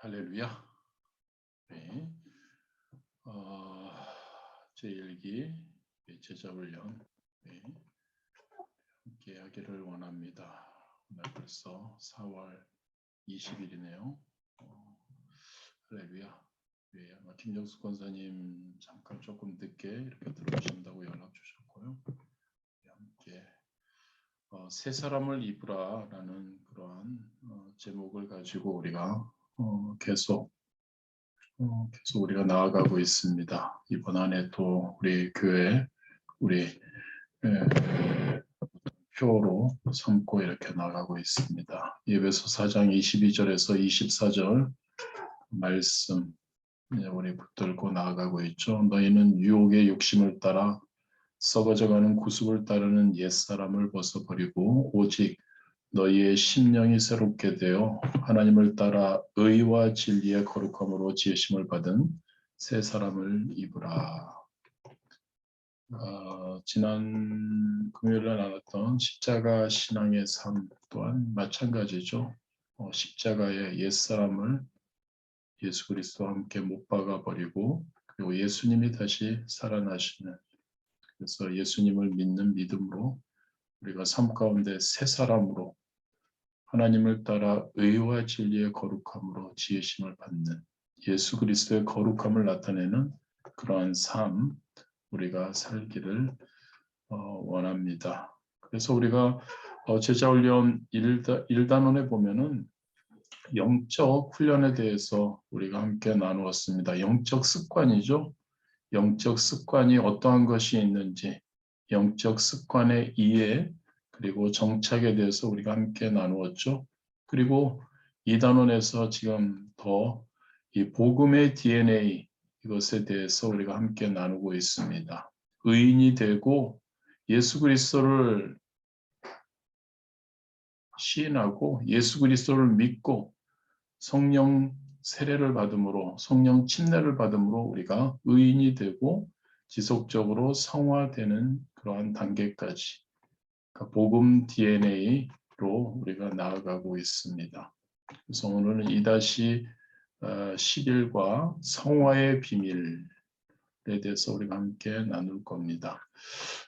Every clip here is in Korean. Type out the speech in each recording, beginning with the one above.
할렐루야. 네. 제1기 제자훈련 함께 하기를 원합니다. 오늘 벌써 4월 20일이네요. 할렐루야. 네, 아마 김정수 권사님 잠깐 조금 늦게 이렇게 들어오신다고 연락 주셨고요. 함께 새 사람을 입으라라는 그러한 제목을 가지고 우리가 계속 우리가 나아가고 있습니다. 이번 한 해 또 우리 교회 우리 표로 삼고 이렇게 나가고 있습니다. 에베소 4장 22절에서 24절 말씀 우리 붙들고 나아가고 있죠. 너희는 유혹의 욕심을 따라 썩어져가는 구습을 따르는 옛사람을 벗어버리고 오직 너희의 심령이 새롭게 되어 하나님을 따라 의와 진리의 거룩함으로 지으심을 받은 새 사람을 입으라. 지난 금요일에 나눴던 십자가 신앙의 삶 또한 마찬가지죠. 십자가의 옛사람을 예수 그리스도와 함께 못 박아 버리고 그리고 예수님이 다시 살아나시는, 그래서 예수님을 믿는 믿음으로 우리가 삶 가운데 새 사람으로 하나님을 따라 의와 진리의 거룩함으로 지으심을 받는 예수 그리스도의 거룩함을 나타내는 그러한 삶 우리가 살기를 원합니다. 그래서 우리가 제자훈련 1단원에 보면은 영적 훈련에 대해서 우리가 함께 나누었습니다. 영적 습관이죠. 영적 습관이 어떠한 것이 있는지, 영적 습관의 이해 그리고 정착에 대해서 우리가 함께 나누었죠. 그리고 이 단원에서 지금 더 이 복음의 DNA 이것에 대해서 우리가 함께 나누고 있습니다. 의인이 되고 예수 그리스도를 시인하고 예수 그리스도를 믿고 성령 세례를 받음으로, 성령 침례를 받음으로 우리가 의인이 되고 지속적으로 성화되는 그러한 단계까지 그러니까 복음 DNA로 우리가 나아가고 있습니다. 그래서 오늘은 2-11과 성화의 비밀에 대해서 우리가 함께 나눌 겁니다.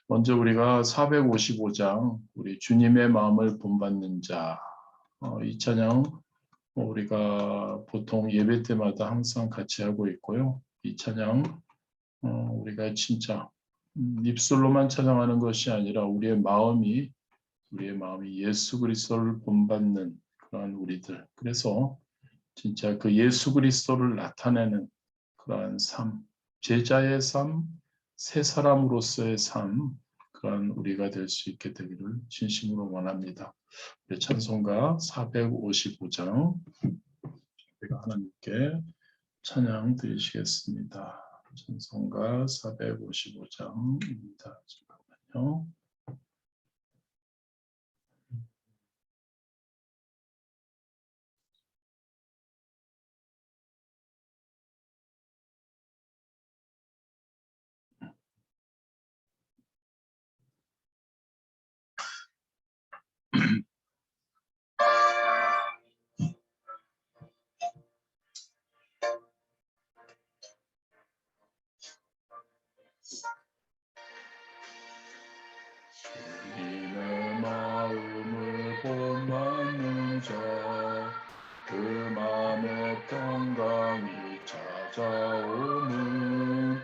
먼저 우리가 455장 우리 주님의 마음을 본받는 자, 이 찬양 우리가 보통 예배 때마다 항상 같이 하고 있고요. 이 찬양 우리가 진짜 입술로만 찬양하는 것이 아니라 우리의 마음이 예수 그리스도를 본받는 그러한 우리들. 그래서 진짜 그 예수 그리스도를 나타내는 그러한 삶, 제자의 삶, 새 사람으로서의 삶, 그러한 우리가 될 수 있게 되기를 진심으로 원합니다. 찬송가 455장 우리가 하나님께 찬양 드리시겠습니다. 찬송가 455장입니다. 잠깐만요. 주님의 마음을 본받는 자, 그 마음의 평강이 찾아오는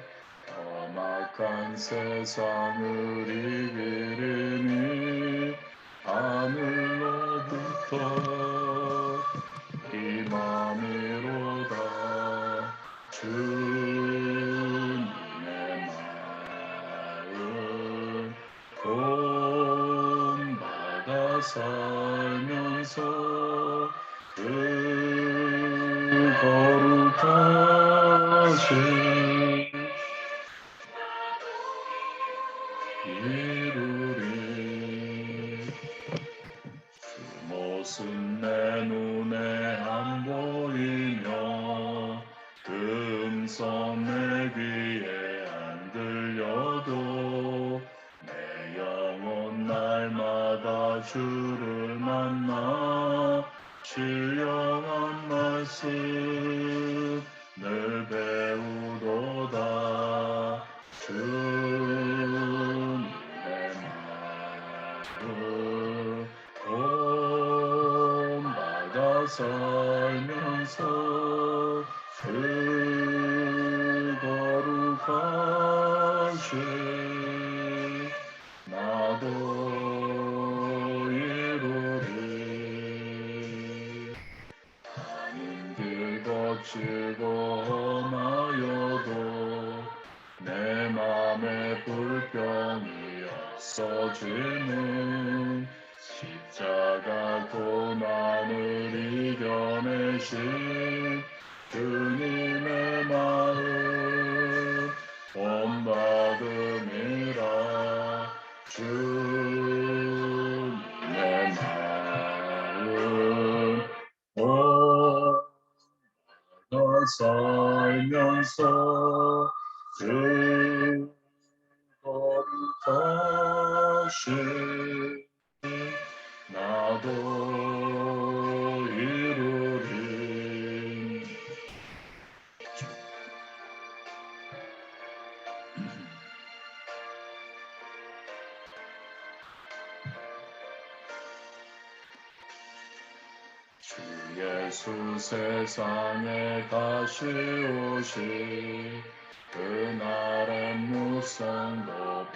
험악한 세상을 이기리니 하늘로부터 임함이로다. 주님의 마음 본받아 살면서 그 거룩하신 이루리. 그 모습 내 눈에 안 보이며 그 음성 내 귀에 안 들려도 내 영혼 날마다 주를 만나 신령한 말씀 살면서 그 거룩하신 나도 이루리. 가는 길 거칠고 험하여도 내 맘에 불평이 없어지는 십자가 고난을 이겨내신 주님의 마음 본받음이라. 주님의 마음 본받아 살면서 그 거룩하신 나도 이루리. 주 예수 세상에 다시 오시 그날의 무성도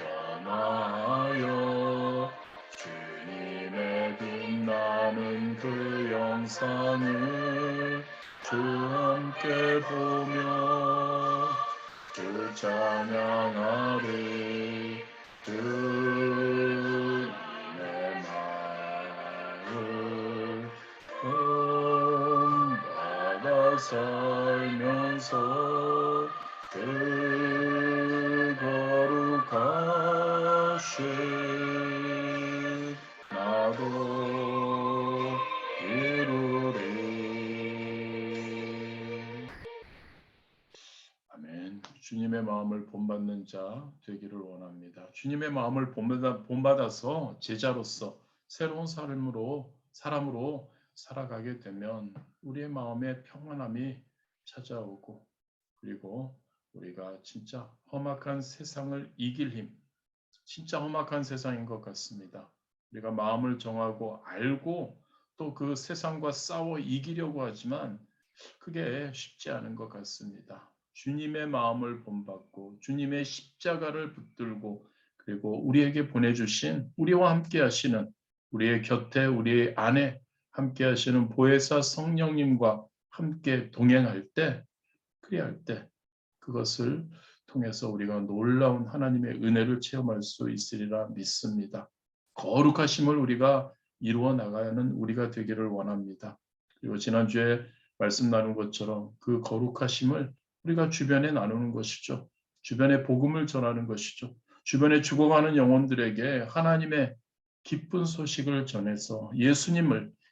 변화하여 주님의 빛나는 그 영상을 주 함께 보며 주 찬양하리. 주님의 마음 본받아 살면서 그 거룩하신 나도 이루리. 아멘. 주님의 마음을 본받는 자 되기를 원합니다. 주님의 마음을 본받아서 제자로서 새로운 사람으로 살아가게 되면 우리의 마음에 평안함이 찾아오고, 그리고 우리가 진짜 험악한 세상을 이길 힘, 진짜 험악한 세상인 것 같습니다. 우리가 마음을 정하고 알고 또 그 세상과 싸워 이기려고 하지만 그게 쉽지 않은 것 같습니다. 주님의 마음을 본받고 주님의 십자가를 붙들고, 그리고 우리에게 보내주신, 우리와 함께 하시는, 우리의 곁에 우리 안에 함께 하시는 보혜사 성령님과 함께 동행할 때, 그리할 때 그것을 통해서 우리가 놀라운 하나님의 은혜를 체험할 수 있으리라 믿습니다. 거룩하심을 우리가 이루어 나가는 우리가 되기를 원합니다. 그리고 지난주에 말씀 나눈 것처럼 그 거룩하심을 우리가 주변에 나누는 것이죠. 주변에 복음을 전하는 것이죠. 주변에 죽어가는 영혼들에게 하나님의 기쁜 소식을 전해서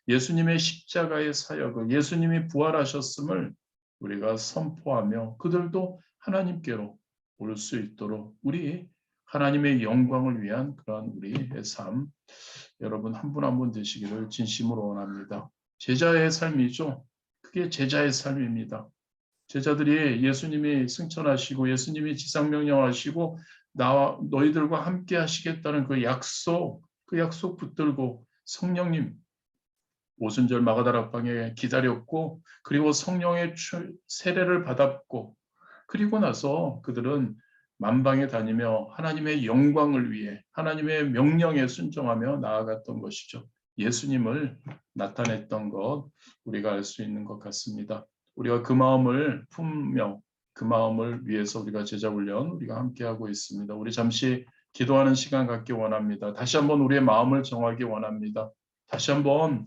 예수님의 십자가의 사역을, 예수님이 부활하셨음을 우리가 선포하며 그들도 하나님께로 올 수 있도록 우리 하나님의 영광을 위한 그러한 우리의 삶, 여러분 한 분 한 분 되시기를 진심으로 원합니다. 제자의 삶이죠. 그게 제자의 삶입니다. 제자들이 예수님이 승천하시고 예수님이 지상명령하시고 나와 너희들과 함께 하시겠다는 그 약속 붙들고 성령님 오순절 마가다락방에 기다렸고, 그리고 성령의 세례를 받았고, 그리고 나서 그들은 만방에 다니며 하나님의 영광을 위해 하나님의 명령에 순종하며 나아갔던 것이죠. 예수님을 나타냈던 것 우리가 알 수 있는 것 같습니다. 우리가 그 마음을 품며 그 마음을 위해서 우리가 제자훈련 우리가 함께하고 있습니다. 우리 잠시 기도하는 시간 갖기 원합니다. 다시 한번 우리의 마음을 정하기 원합니다. 다시 한번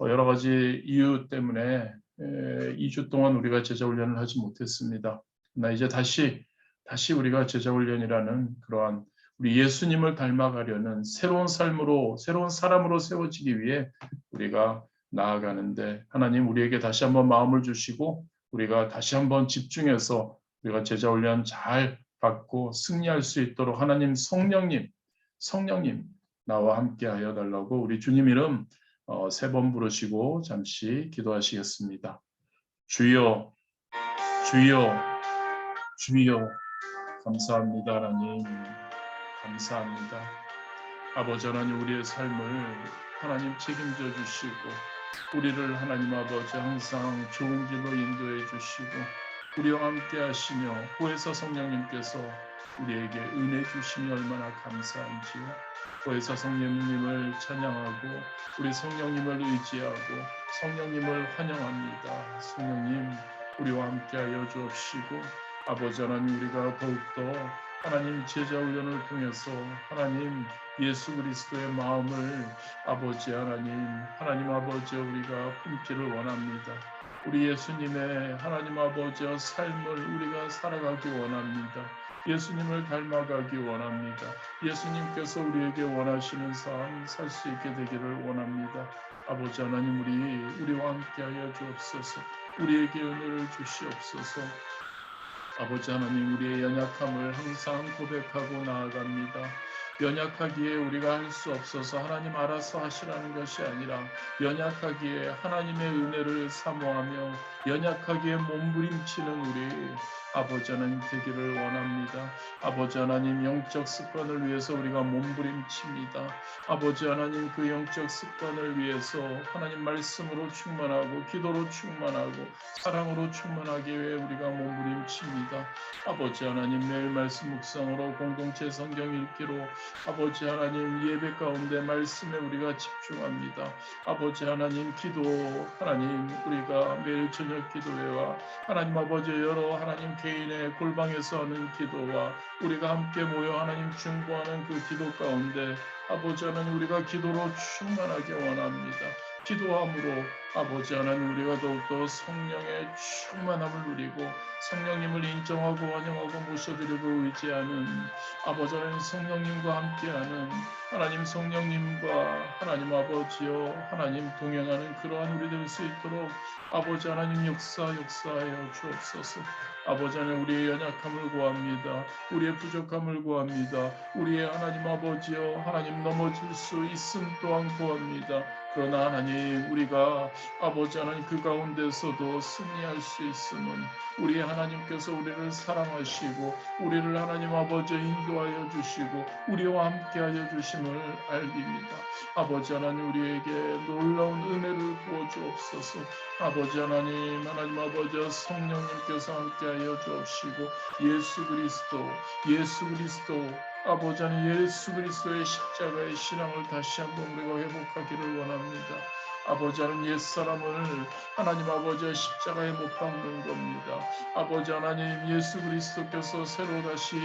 여러 가지 이유 때문에 2주 동안 우리가 제자훈련을 하지 못했습니다. 나 이제 다시 우리가 제자훈련이라는 그러한 우리 예수님을 닮아가려는 새로운 삶으로, 새로운 사람으로 세워지기 위해 우리가 나아가는데, 하나님 우리에게 다시 한번 마음을 주시고 우리가 다시 한번 집중해서 우리가 제자훈련 잘 받고 승리할 수 있도록 하나님 성령님 나와 함께 하여 달라고 우리 주님 이름 3번 부르시고 잠시 기도하시겠습니다. 주여, 주여, 주여. 감사합니다. 하나님 감사합니다. 아버지 하나님, 우리의 삶을 하나님 책임져 주시고 우리를 하나님 아버지 항상 좋은 길로 인도해 주시고 우리와 함께 하시며 보혜사 성령님께서 우리에게 은혜 주시니 얼마나 감사한지요. 보혜사 성령님을 찬양하고 우리 성령님을 의지하고 성령님을 환영합니다. 성령님 우리와 함께하여 주옵시고 아버지 하나님 우리가 더욱더 하나님 제자 훈련을 통해서 하나님 예수 그리스도의 마음을 아버지 하나님 아버지 우리가 품기를 원합니다. 우리 예수님의 하나님 아버지의 삶을 우리가 살아가기 원합니다. 예수님을 닮아가기 원합니다. 예수님께서 우리에게 원하시는 삶 살 수 있게 되기를 원합니다. 아버지 하나님 우리와 함께하여 주옵소서. 우리에게 은혜를 주시옵소서. 아버지 하나님 우리의 연약함을 항상 고백하고 나아갑니다. 연약하기에 우리가 할 수 없어서 하나님 알아서 하시라는 것이 아니라 연약하기에 하나님의 은혜를 사모하며 연약하기에 몸부림치는 우리 아버지 하나님 되기를 원합니다. 아버지 하나님 영적 습관을 위해서 우리가 몸부림칩니다. 아버지 하나님 그 영적 습관을 위해서 하나님 말씀으로 충만하고 기도로 충만하고 사랑으로 충만하기 위해 우리가 몸부림칩니다. 아버지 하나님 매일 말씀 묵상으로 공동체 성경 읽기로 아버지 하나님 예배 가운데 말씀에 우리가 집중합니다. 아버지 하나님 기도 하나님 우리가 매일 저녁 기도회와 하나님 아버지 여러 하나님 개인의 골방에서 하는 기도와 우리가 함께 모여 하나님 중보하는 그 기도 가운데 아버지 하나님 우리가 기도로 충만하게 원합니다. 기도함으로 아버지 하나님 우리가 더욱더 성령의 충만함을 누리고 성령님을 인정하고 환영하고 모셔드리고 의지하는 아버지 하나님 성령님과 함께하는 하나님 성령님과 하나님 아버지여 하나님 동행하는 그러한 우리 될 수 있도록 아버지 하나님 역사하여 주옵소서. 아버지 하나님 우리의 연약함을 구합니다. 우리의 부족함을 구합니다. 우리의 하나님 아버지여 하나님 넘어질 수 있음 또한 구합니다. 그러나 하나님 우리가 아버지 하나님 그 가운데서도 승리할 수 있음은 우리 하나님께서 우리를 사랑하시고 우리를 하나님 아버지 인도하여 주시고 우리와 함께하여 주심을 알립니다. 아버지 하나님 우리에게 놀라운 은혜를 부어 주옵소서. 아버지 하나님 아버지 성령님께서 함께하여 주옵시고 예수 그리스도 아버지 하나님 예수 그리스도의 십자가의 신앙을 다시 한번 우리가 회복하기를 원합니다. 아버지 하나님 옛사람을 하나님 아버지의 십자가에 못 박는 겁니다. 아버지 하나님 예수 그리스도께서 새로 다시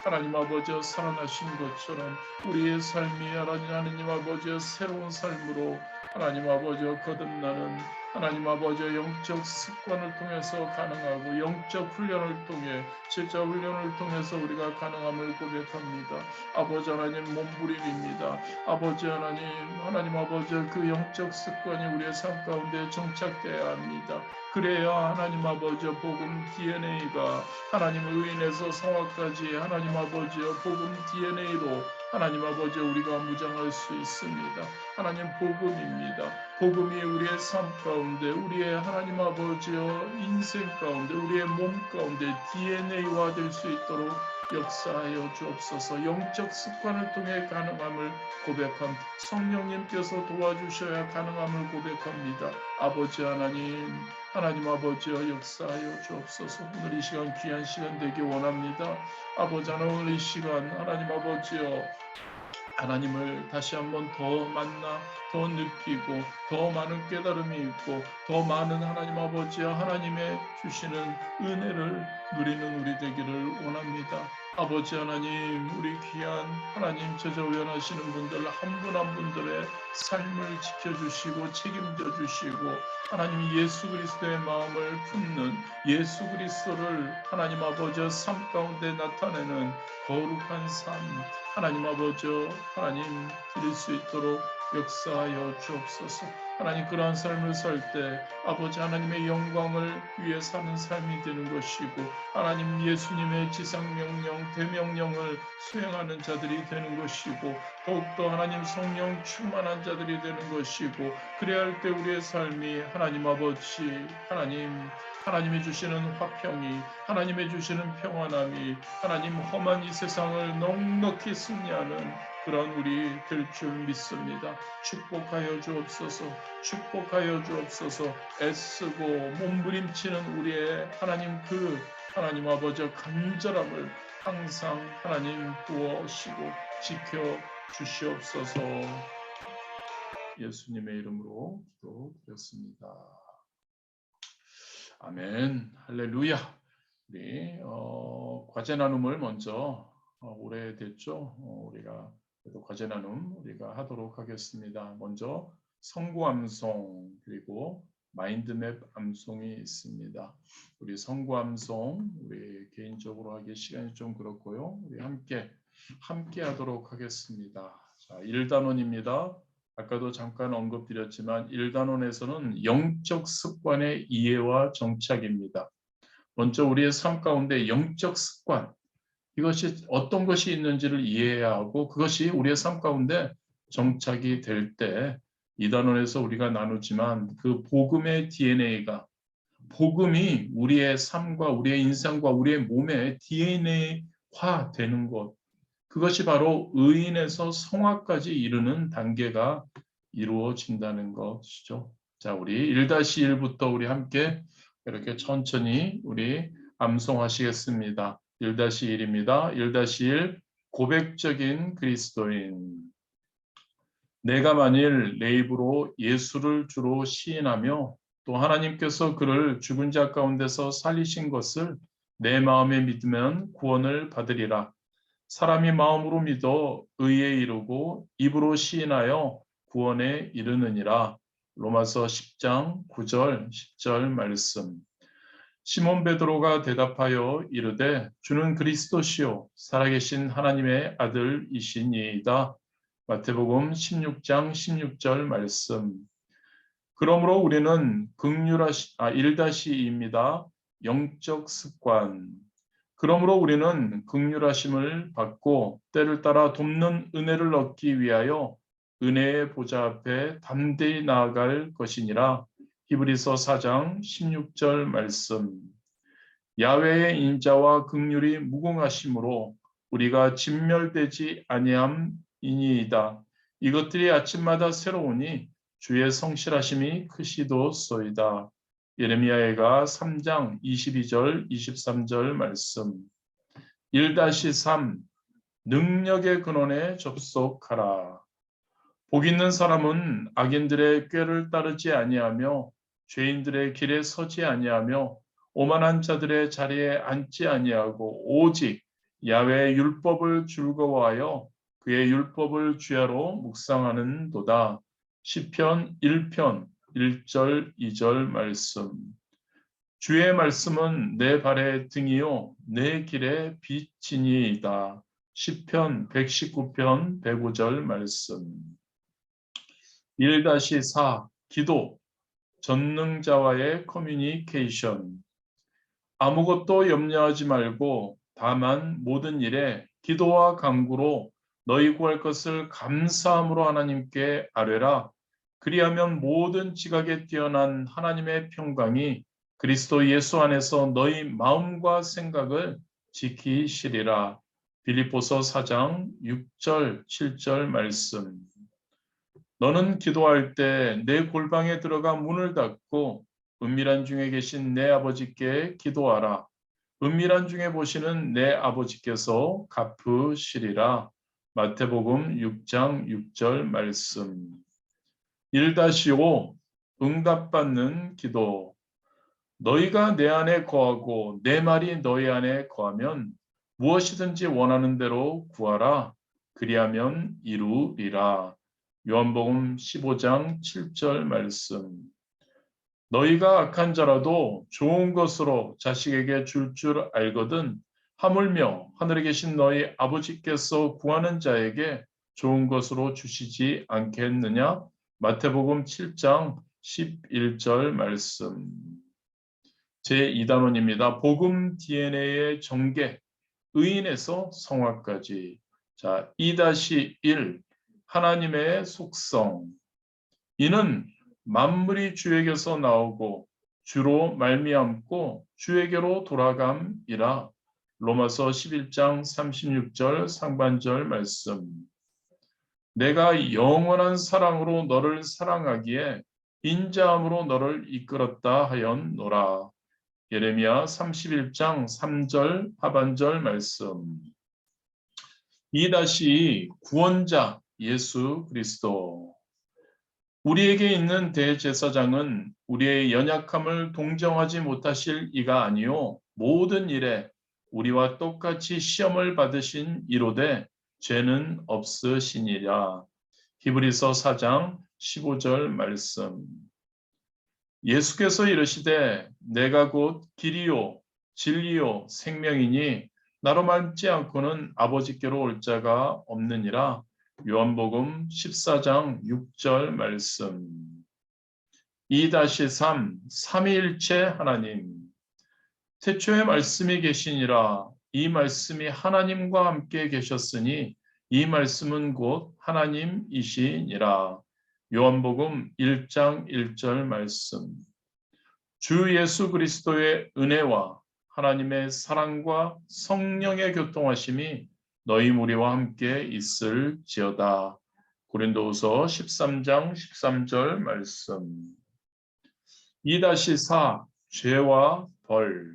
하나님 아버지여 살아나신 것처럼 우리의 삶이 하나님 아버지여 새로운 삶으로 하나님 아버지여 거듭나는 하나님 아버지여 영적 습관을 통해서 가능하고 영적 훈련을 통해 제자 훈련을 통해서 우리가 가능함을 고백합니다. 아버지 하나님 몸부림입니다. 아버지 하나님 아버지여 그 영적 습관이 우리의 삶 가운데 정착되어야 합니다. 그래야 하나님 아버지여 복음 DNA가 하나님 의인에서 성화까지 하나님 아버지여 복음 DNA로 하나님 아버지 우리가 무장할 수 있습니다. 하나님 복음입니다. 복음이 우리의 삶 가운데 우리의 하나님 아버지여 인생 가운데 우리의 몸 가운데 DNA화 될 수 있도록 역사하여 주옵소서. 영적 습관을 통해 가능함을 고백함 성령님께서 도와주셔야 가능함을 고백합니다. 아버지 하나님 아버지여 역사하여 주옵소서. 오늘 이 시간 귀한 시간 되기 원합니다. 아버지 하나님 오늘 이 시간 하나님 아버지여 하나님을 다시 한번 더 만나 더 느끼고 더 많은 깨달음이 있고 더 많은 하나님 아버지와 하나님의 주시는 은혜를 누리는 우리 되기를 원합니다. 아버지 하나님 우리 귀한 하나님 제자 훈련하시는 분들 한 분 한 분들의 삶을 지켜주시고 책임져 주시고 하나님 예수 그리스도의 마음을 품는 예수 그리스도를 하나님 아버지의 삶 가운데 나타내는 거룩한 삶 하나님 아버지 하나님 드릴 수 있도록 역사하여 주옵소서. 하나님 그러한 삶을 살 때 아버지 하나님의 영광을 위해 사는 삶이 되는 것이고 하나님 예수님의 지상명령 대명령을 수행하는 자들이 되는 것이고 더욱더 하나님 성령 충만한 자들이 되는 것이고 그래야 할 때 우리의 삶이 하나님 아버지 하나님이 주시는 화평이 하나님의 주시는 평안함이 하나님 험한 이 세상을 넉넉히 승리하는 그런 우리 될 줄 믿습니다. 축복하여 주옵소서. 축복하여 주옵소서. 애쓰고 몸부림치는 우리의 하나님 그 하나님 아버지의 간절함을 항상 하나님 도와주시고 지켜 주시옵소서. 예수님의 이름으로 기도드렸습니다. 아멘. 할렐루야. 우리 과제 나눔을 먼저 오래됐죠. 우리가 그래도 과제 나눔 우리가 하도록 하겠습니다. 먼저 성구 암송 그리고 마인드맵 암송이 있습니다. 우리 성구 암송 우리 개인적으로 하기 시간이 좀 그렇고요. 우리 함께 하도록 하겠습니다. 자, 1단원입니다. 아까도 잠깐 언급드렸지만 1단원에서는 영적 습관의 이해와 정착입니다. 먼저 우리의 삶 가운데 영적 습관, 이것이 어떤 것이 있는지를 이해해야 하고 그것이 우리의 삶 가운데 정착이 될 때 2단원에서 우리가 나누지만 그 복음의 DNA가 복음이 우리의 삶과 우리의 인생과 우리의 몸의 DNA화 되는 것, 그것이 바로 의인에서 성화까지 이르는 단계가 이루어진다는 것이죠. 자, 우리 1-1부터 우리 함께 이렇게 천천히 우리 암송하시겠습니다. 1-1입니다. 1-1 고백적인 그리스도인. 내가 만일 내 입으로 예수를 주로 시인하며 또 하나님께서 그를 죽은 자 가운데서 살리신 것을 내 마음에 믿으면 구원을 받으리라. 사람이 마음으로 믿어 의에 이르고 입으로 시인하여 구원에 이르느니라. 로마서 10장 9절 10절 말씀. 시몬 베드로가 대답하여 이르되 주는 그리스도시요 살아계신 하나님의 아들이시니이다. 마태복음 16장 16절 말씀. 그러므로 우리는 1-2입니다. 영적 습관. 그러므로 우리는 긍휼하심을 받고 때를 따라 돕는 은혜를 얻기 위하여 은혜의 보좌 앞에 담대히 나아갈 것이니라. 히브리서 4장 16절 말씀. 야훼의 인자와 긍휼이 무궁하심으로 우리가 진멸되지 아니함이니이다. 이것들이 아침마다 새로우니 주의 성실하심이 크시도소이다. 예레미야가 3장 22절 23절 말씀. 1-3 능력의 근원에 접속하라. 복 있는 사람은 악인들의 꾀를 따르지 아니하며 죄인들의 길에 서지 아니하며 오만한 자들의 자리에 앉지 아니하고 오직 야훼의 율법을 즐거워하여 그의 율법을 주야로 묵상하는도다. 시편 1편 1절 2절 말씀. 주의 말씀은 내 발의 등이요 내 길의 빛이니이다. 시편 119편 105절 말씀. 1-4 기도 전능자와의 커뮤니케이션. 아무것도 염려하지 말고 다만 모든 일에 기도와 간구로 너희 구할 것을 감사함으로 하나님께 아뢰라. 그리하면 모든 지각에 뛰어난 하나님의 평강이 그리스도 예수 안에서 너희 마음과 생각을 지키시리라. 빌립보서 4장 6절 7절 말씀. 너는 기도할 때 내 골방에 들어가 문을 닫고 은밀한 중에 계신 내 아버지께 기도하라. 은밀한 중에 보시는 내 아버지께서 갚으시리라. 마태복음 6장 6절 말씀. 1-5 응답받는 기도. 너희가 내 안에 거하고 내 말이 너희 안에 거하면 무엇이든지 원하는 대로 구하라. 그리하면 이루리라. 요한복음 15장 7절 말씀. 너희가 악한 자라도 좋은 것으로 자식에게 줄 알거든 하물며 하늘에 계신 너희 아버지께서 구하는 자에게 좋은 것으로 주시지 않겠느냐? 마태복음 7장 11절 말씀. 제2단원입니다. 복음 DNA의 전개, 의인에서 성화까지. 자, 2-1 하나님의 속성. 이는 만물이 주에게서 나오고 주로 말미암고 주에게로 돌아감이라. 로마서 11장 36절 상반절 말씀. 내가 영원한 사랑으로 너를 사랑하기에 인자함으로 너를 이끌었다 하였노라. 예레미야 31장 3절 하반절 말씀. 이 구원자 예수 그리스도. 우리에게 있는 대제사장은 우리의 연약함을 동정하지 못하실 이가 아니요 모든 일에 우리와 똑같이 시험을 받으신 이로되 죄는 없으시니라. 히브리서 4장 15절 말씀. 예수께서 이르시되 내가 곧 길이요 진리요 생명이니 나로 말지 않고는 아버지께로 올 자가 없느니라. 요한복음 14장 6절 말씀. 2-3 삼위일체 하나님. 태초에 말씀이 계시니라. 이 말씀이 하나님과 함께 계셨으니 이 말씀은 곧 하나님이시니라. 요한복음 1장 1절 말씀. 주 예수 그리스도의 은혜와 하나님의 사랑과 성령의 교통하심이 너희 무리와 함께 있을지어다. 고린도후서 13장 13절 말씀. 2-4 죄와 벌.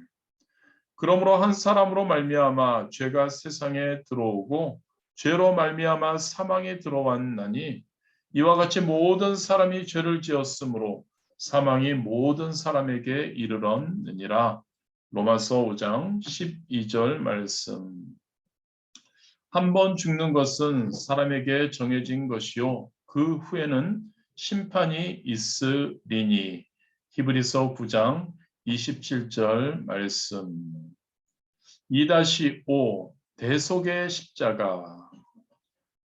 그러므로 한 사람으로 말미암아 죄가 세상에 들어오고 죄로 말미암아 사망이 들어왔나니 이와 같이 모든 사람이 죄를 지었으므로 사망이 모든 사람에게 이르렀느니라. 로마서 5장 12절 말씀. 한 번 죽는 것은 사람에게 정해진 것이요 그 후에는 심판이 있으리니. 히브리서 9장 27절 말씀. 2-5 대속의 십자가.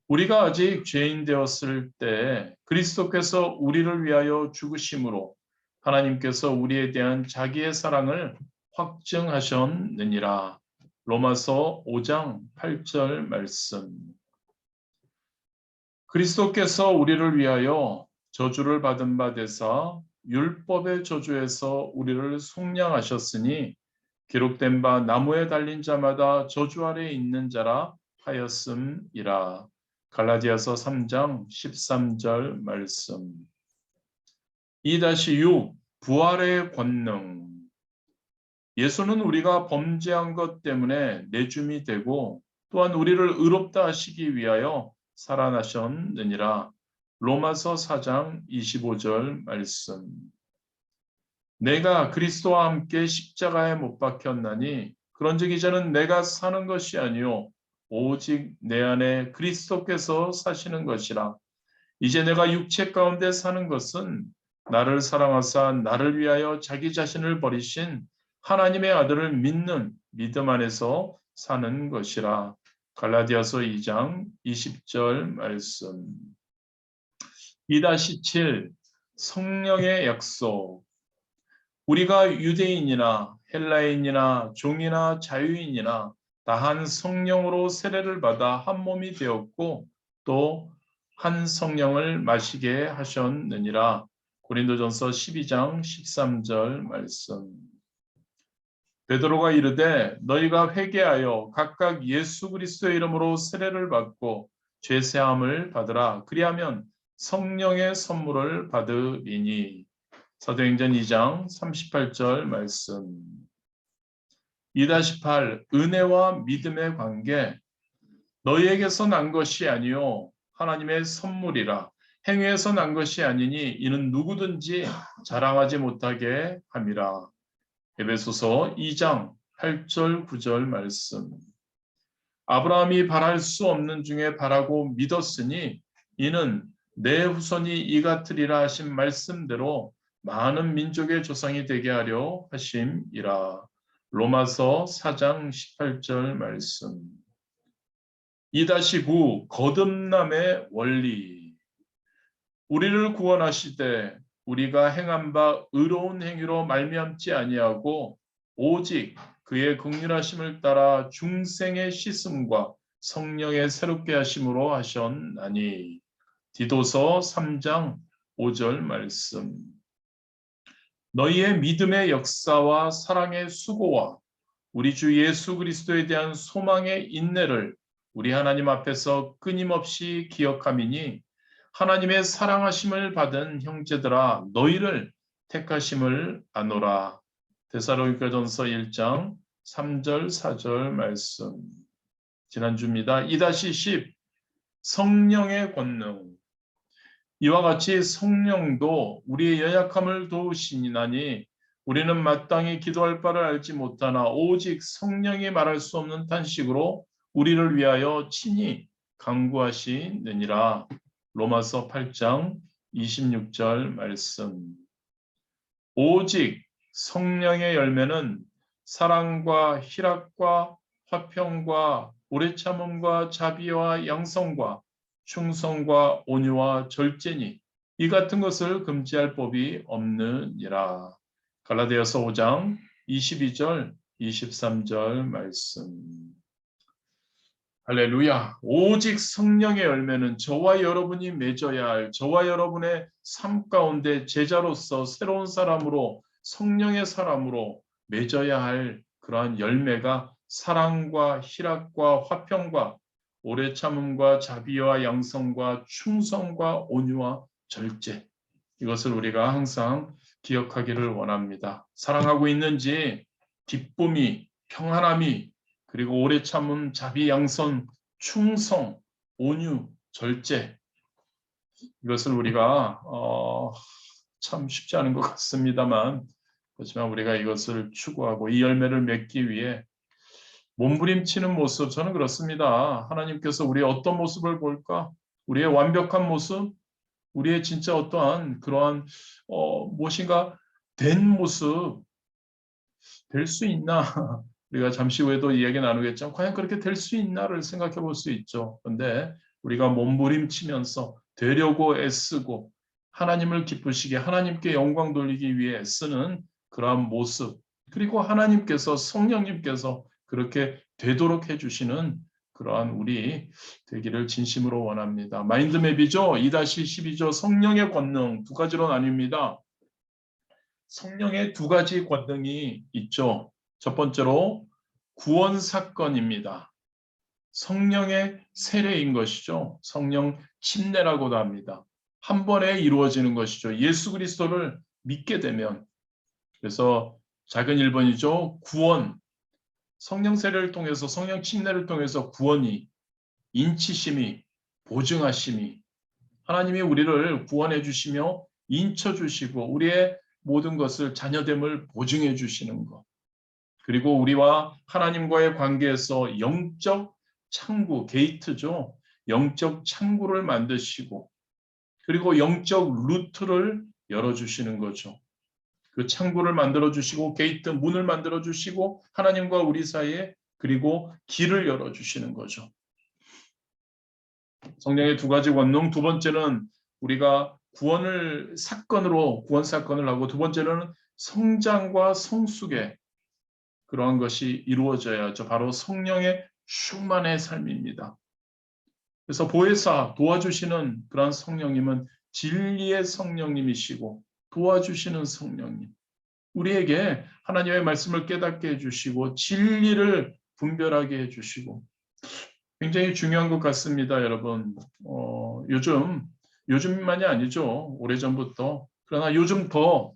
우리가 아직 죄인 되었을 때 그리스도께서 우리를 위하여 죽으심으로 하나님께서 우리에 대한 자기의 사랑을 확증하셨느니라. 로마서 5장 8절 말씀. 그리스도께서 우리를 위하여 저주를 받은 바 되사 율법의 저주에서 우리를 속량하셨으니 기록된 바 나무에 달린 자마다 저주 아래 있는 자라 하였음이라. 갈라디아서 3장 13절 말씀. 2-6 부활의 권능. 예수는 우리가 범죄한 것 때문에 내줌이 되고 또한 우리를 의롭다 하시기 위하여 살아나셨느니라. 로마서 4장 25절 말씀. 내가 그리스도와 함께 십자가에 못 박혔나니 그런즉 이제는 내가 사는 것이 아니요 오직 내 안에 그리스도께서 사시는 것이라. 이제 내가 육체 가운데 사는 것은 나를 사랑하사 나를 위하여 자기 자신을 버리신 하나님의 아들을 믿는 믿음 안에서 사는 것이라. 갈라디아서 2장 20절 말씀. 2-7 성령의 약속. 우리가 유대인이나 헬라인이나 종이나 자유인이나 다 한 성령으로 세례를 받아 한 몸이 되었고 또 한 성령을 마시게 하셨느니라. 고린도전서 12장 13절 말씀. 베드로가 이르되 너희가 회개하여 각각 예수 그리스도의 이름으로 세례를 받고 죄 사함을 받으라. 그리하면 성령의 선물을 받으리니. 사도행전 2장 38절 말씀. 2-8 은혜와 믿음의 관계. 너희에게서 난 것이 아니요 하나님의 선물이라. 행위에서 난 것이 아니니 이는 누구든지 자랑하지 못하게 함이라. 에베소서 2장 8절 9절 말씀. 아브라함이 바랄 수 없는 중에 바라고 믿었으니 이는 내 후손이 이 같으리라 하신 말씀대로 많은 민족의 조상이 되게 하려 하심이라. 로마서 4장 18절 말씀. 2-9 거듭남의 원리. 우리를 구원하시되 우리가 행한 바 의로운 행위로 말미암지 아니하고 오직 그의 긍휼하심을 따라 중생의 씻음과 성령의 새롭게 하심으로 하셨나니. 디도서 3장 5절 말씀. 너희의 믿음의 역사와 사랑의 수고와 우리 주 예수 그리스도에 대한 소망의 인내를 우리 하나님 앞에서 끊임없이 기억함이니 하나님의 사랑하심을 받은 형제들아 너희를 택하심을 아노라. 데살로니가전서 1장 3절 4절 말씀. 지난주입니다. 2-10 성령의 권능. 이와 같이 성령도 우리의 연약함을 도우시니나니 우리는 마땅히 기도할 바를 알지 못하나 오직 성령이 말할 수 없는 탄식으로 우리를 위하여 친히 간구하시느니라. 로마서 8장 26절 말씀. 오직 성령의 열매는 사랑과 희락과 화평과 오래 참음과 자비와 양성과 충성과 온유와 절제니 이 같은 것을 금지할 법이 없느니라. 갈라디아서 5장 22절 23절 말씀. 할렐루야. 오직 성령의 열매는 저와 여러분이 맺어야 할, 저와 여러분의 삶 가운데 제자로서 새로운 사람으로, 성령의 사람으로 맺어야 할 그러한 열매가 사랑과 희락과 화평과 오래 참음과 자비와 양성과 충성과 온유와 절제. 이것을 우리가 항상 기억하기를 원합니다. 사랑하고 있는지 기쁨이, 평안함이, 그리고 오래 참음, 자비, 양선, 충성, 온유, 절제. 이것을 우리가 참 쉽지 않은 것 같습니다만 그렇지만 우리가 이것을 추구하고 이 열매를 맺기 위해 몸부림치는 모습, 저는 그렇습니다. 하나님께서 우리의 어떤 모습을 볼까? 우리의 완벽한 모습, 우리의 진짜 어떠한 그러한 무엇인가 된 모습 될 수 있나? 우리가 잠시 후에도 이야기 나누겠지만 과연 그렇게 될 수 있나를 생각해 볼 수 있죠. 그런데 우리가 몸부림치면서 되려고 애쓰고 하나님을 기쁘시게 하나님께 영광 돌리기 위해 애쓰는 그러한 모습, 그리고 하나님께서 성령님께서 그렇게 되도록 해주시는 그러한 우리 되기를 진심으로 원합니다. 마인드맵이죠. 2-12조 성령의 권능 두 가지로 나뉩니다. 성령의 두 가지 권능이 있죠. 첫 번째로 구원 사건입니다. 성령의 세례인 것이죠. 성령 침례라고도 합니다. 한 번에 이루어지는 것이죠. 예수 그리스도를 믿게 되면. 그래서 작은 1번이죠. 구원. 성령 세례를 통해서 성령 침례를 통해서 구원이, 인치심이, 보증하심이, 하나님이 우리를 구원해 주시며 인쳐 주시고 우리의 모든 것을 자녀됨을 보증해 주시는 것. 그리고 우리와 하나님과의 관계에서 영적 창구, 게이트죠. 영적 창구를 만드시고 그리고 영적 루트를 열어주시는 거죠. 그 창구를 만들어주시고 게이트, 문을 만들어주시고 하나님과 우리 사이에 그리고 길을 열어주시는 거죠. 성령의 두 가지 권능, 두 번째는 우리가 구원 사건을 하고 두 번째는 성장과 성숙의 그러한 것이 이루어져야죠. 바로 성령의 충만의 삶입니다. 그래서 보혜사, 도와주시는 그러한 성령님은 진리의 성령님이시고 도와주시는 성령님. 우리에게 하나님의 말씀을 깨닫게 해주시고 진리를 분별하게 해주시고 굉장히 중요한 것 같습니다, 여러분. 요즘만이 아니죠. 오래전부터. 그러나 요즘 더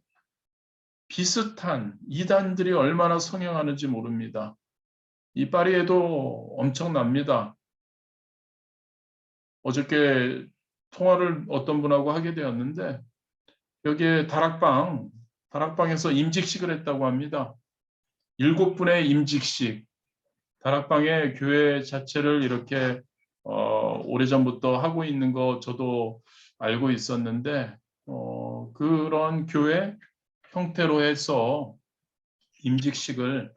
비슷한 이단들이 얼마나 성행하는지 모릅니다. 이 파리에도 엄청납니다. 어저께 통화를 어떤 분하고 하게 되었는데 여기에 다락방에서 임직식을 했다고 합니다. 7분의 임직식. 다락방의 교회 자체를 이렇게 오래전부터 하고 있는 거 저도 알고 있었는데 그런 교회 형태로 해서 임직식을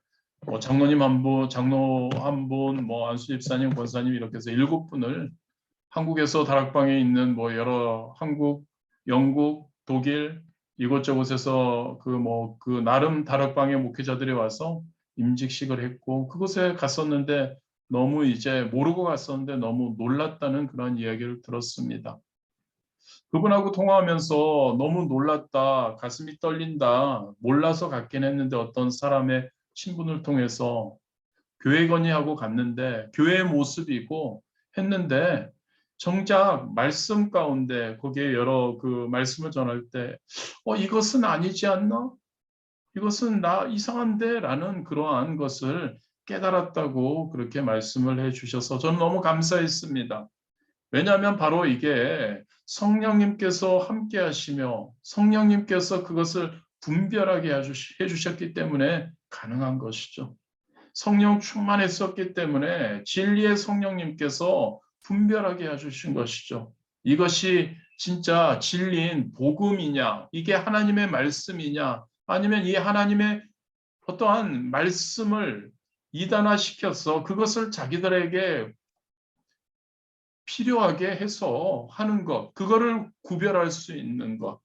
장로님 한 분, 장로 한 분, 안수 집사님, 권사님 이렇게 해서 7분을 한국에서 다락방에 있는 여러 한국, 영국, 독일 이곳저곳에서 그 나름 다락방의 목회자들이 와서 임직식을 했고 그곳에 갔었는데 너무 이제 모르고 갔었는데 너무 놀랐다는 그런 이야기를 들었습니다. 그분하고 통화하면서 너무 놀랐다, 가슴이 떨린다, 몰라서 갔긴 했는데 어떤 사람의 신분을 통해서 교회 건의하고 갔는데 교회의 모습이고 했는데 정작 말씀 가운데 거기에 여러 그 말씀을 전할 때 이것은 아니지 않나? 이것은 나 이상한데? 라는 그러한 것을 깨달았다고 그렇게 말씀을 해 주셔서 저는 너무 감사했습니다. 왜냐하면 바로 이게 성령님께서 함께 하시며 성령님께서 그것을 분별하게 해주셨기 때문에 가능한 것이죠. 성령 충만했었기 때문에 진리의 성령님께서 분별하게 해주신 것이죠. 이것이 진짜 진리인 복음이냐, 이게 하나님의 말씀이냐, 아니면 이 하나님의 어떠한 말씀을 이단화시켜서 그것을 자기들에게 필요하게 해서 하는 것, 그거를 구별할 수 있는 것.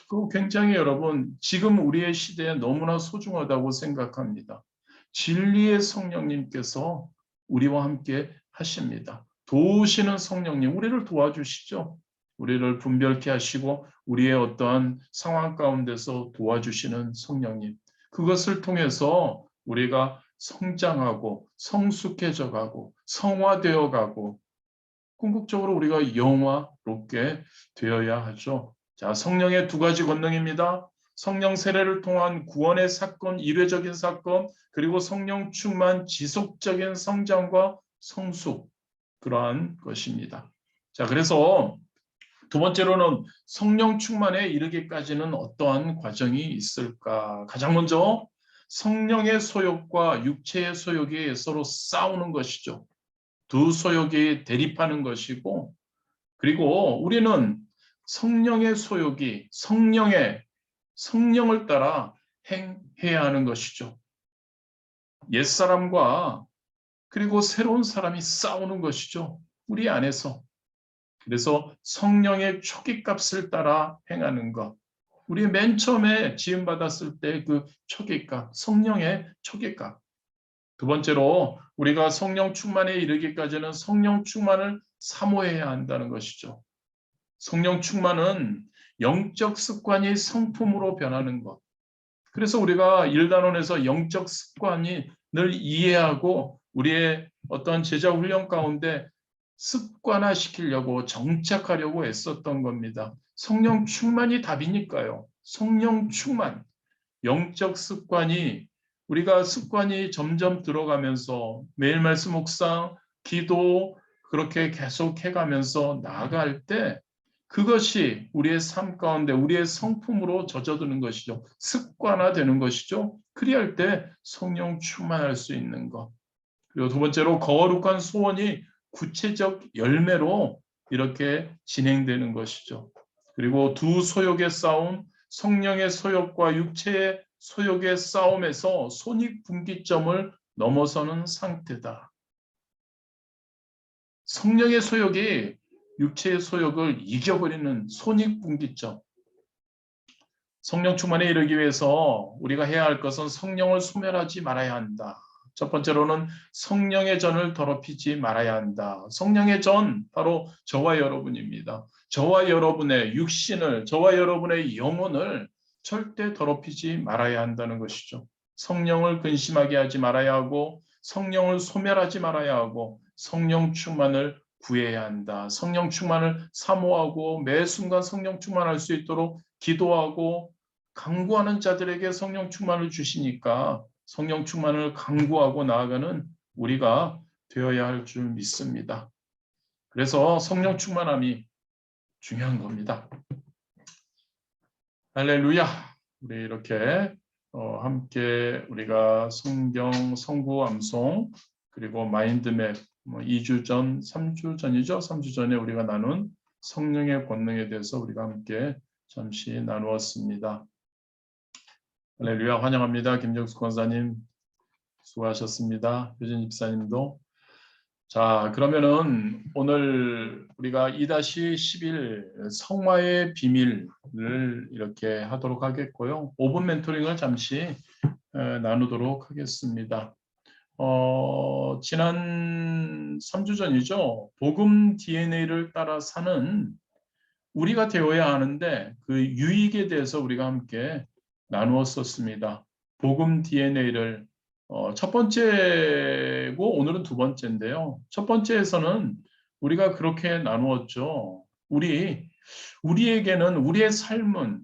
그거 굉장히 여러분, 지금 우리의 시대에 너무나 소중하다고 생각합니다. 진리의 성령님께서 우리와 함께 하십니다. 도우시는 성령님, 우리를 도와주시죠. 우리를 분별케 하시고 우리의 어떠한 상황 가운데서 도와주시는 성령님. 그것을 통해서 우리가 성장하고 성숙해져 가고 성화되어 가고 궁극적으로 우리가 영화롭게 되어야 하죠. 자, 성령의 두 가지 권능입니다. 성령 세례를 통한 구원의 사건, 일회적인 사건, 그리고 성령 충만 지속적인 성장과 성숙, 그러한 것입니다. 자, 그래서 두 번째로는 성령 충만에 이르기까지는 어떠한 과정이 있을까? 가장 먼저 성령의 소욕과 육체의 소욕이 서로 싸우는 것이죠. 두 소욕이 대립하는 것이고, 그리고 우리는 성령의 소욕이 성령을 따라 행해야 하는 것이죠. 옛사람과 그리고 새로운 사람이 싸우는 것이죠. 우리 안에서. 그래서 성령의 초기값을 따라 행하는 것. 우리 맨 처음에 지음받았을 때 그 초기값, 성령의 초기값. 두 번째로 우리가 성령 충만에 이르기까지는 성령 충만을 사모해야 한다는 것이죠. 성령 충만은 영적 습관이 성품으로 변하는 것. 그래서 우리가 1단원에서 영적 습관이 늘 이해하고 우리의 어떤 제자 훈련 가운데 습관화시키려고 정착하려고 애썼던 겁니다. 성령 충만이 답이니까요. 성령 충만, 영적 습관이 우리가 습관이 점점 들어가면서 매일 말씀 묵상, 기도 그렇게 계속 해가면서 나아갈 때 그것이 우리의 삶 가운데 우리의 성품으로 젖어드는 것이죠. 습관화되는 것이죠. 그리할 때 성령 충만할 수 있는 것. 그리고 두 번째로 거룩한 소원이 구체적 열매로 이렇게 진행되는 것이죠. 그리고 두 소욕의 싸움, 성령의 소욕과 육체의 소욕의 싸움에서 손익분기점을 넘어서는 상태다. 성령의 소욕이 육체의 소욕을 이겨버리는 손익분기점. 성령 충만에 이르기 위해서 우리가 해야 할 것은 성령을 소멸하지 말아야 한다. 첫 번째로는 성령의 전을 더럽히지 말아야 한다. 성령의 전, 바로 저와 여러분입니다. 저와 여러분의 육신을, 저와 여러분의 영혼을 절대 더럽히지 말아야 한다는 것이죠. 성령을 근심하게 하지 말아야 하고 성령을 소멸하지 말아야 하고 성령 충만을 구해야 한다. 성령 충만을 사모하고 매 순간 성령 충만할 수 있도록 기도하고 강구하는 자들에게 성령 충만을 주시니까 성령 충만을 강구하고 나아가는 우리가 되어야 할 줄 믿습니다. 그래서 성령 충만함이 중요한 겁니다. 할렐루야. 우리 이렇게 함께 우리가 성경 성구 암송 그리고 마인드맵 2주 전, 3주 전이죠. 3주 전에 우리가 나눈 성령의 권능에 대해서 우리가 함께 잠시 나누었습니다. 할렐루야. 환영합니다. 김정숙 권사님 수고하셨습니다. 효진 집사님도. 자, 그러면은 오늘 우리가 2-11 성화의 비밀을 이렇게 하도록 하겠고요. 5분 멘토링을 잠시 나누도록 하겠습니다. 지난 3주 전이죠. 복음 DNA를 따라 사는 우리가 되어야 하는데 그 유익에 대해서 우리가 함께 나누었었습니다. 복음 DNA를 첫 번째고 오늘은 두 번째인데요. 첫 번째에서는 우리가 그렇게 나누었죠. 우리에게는 우리의 삶은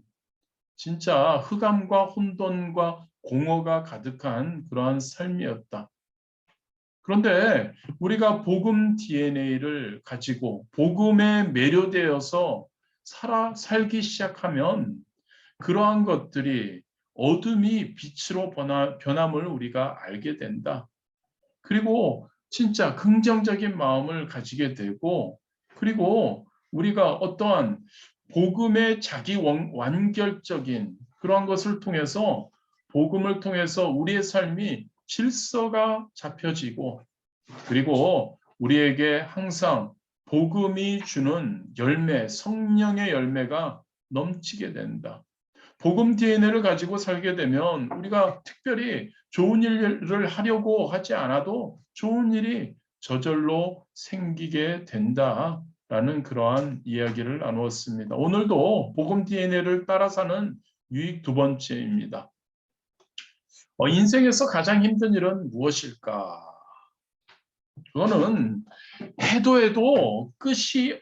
진짜 흑암과 혼돈과 공허가 가득한 그러한 삶이었다. 그런데 우리가 복음 DNA를 가지고 복음에 매료되어서 살기 시작하면 그러한 것들이 어둠이 빛으로 변함을 우리가 알게 된다. 그리고 진짜 긍정적인 마음을 가지게 되고, 그리고 우리가 어떠한 복음의 자기 완결적인 그러한 것을 통해서 복음을 통해서 우리의 삶이 질서가 잡혀지고, 그리고 우리에게 항상 복음이 주는 열매, 성령의 열매가 넘치게 된다. 복음 DNA를 가지고 살게 되면 우리가 특별히 좋은 일을 하려고 하지 않아도 좋은 일이 저절로 생기게 된다라는 그러한 이야기를 나누었습니다. 오늘도 복음 DNA를 따라 사는 유익 두 번째입니다. 인생에서 가장 힘든 일은 무엇일까? 그거는 해도 끝이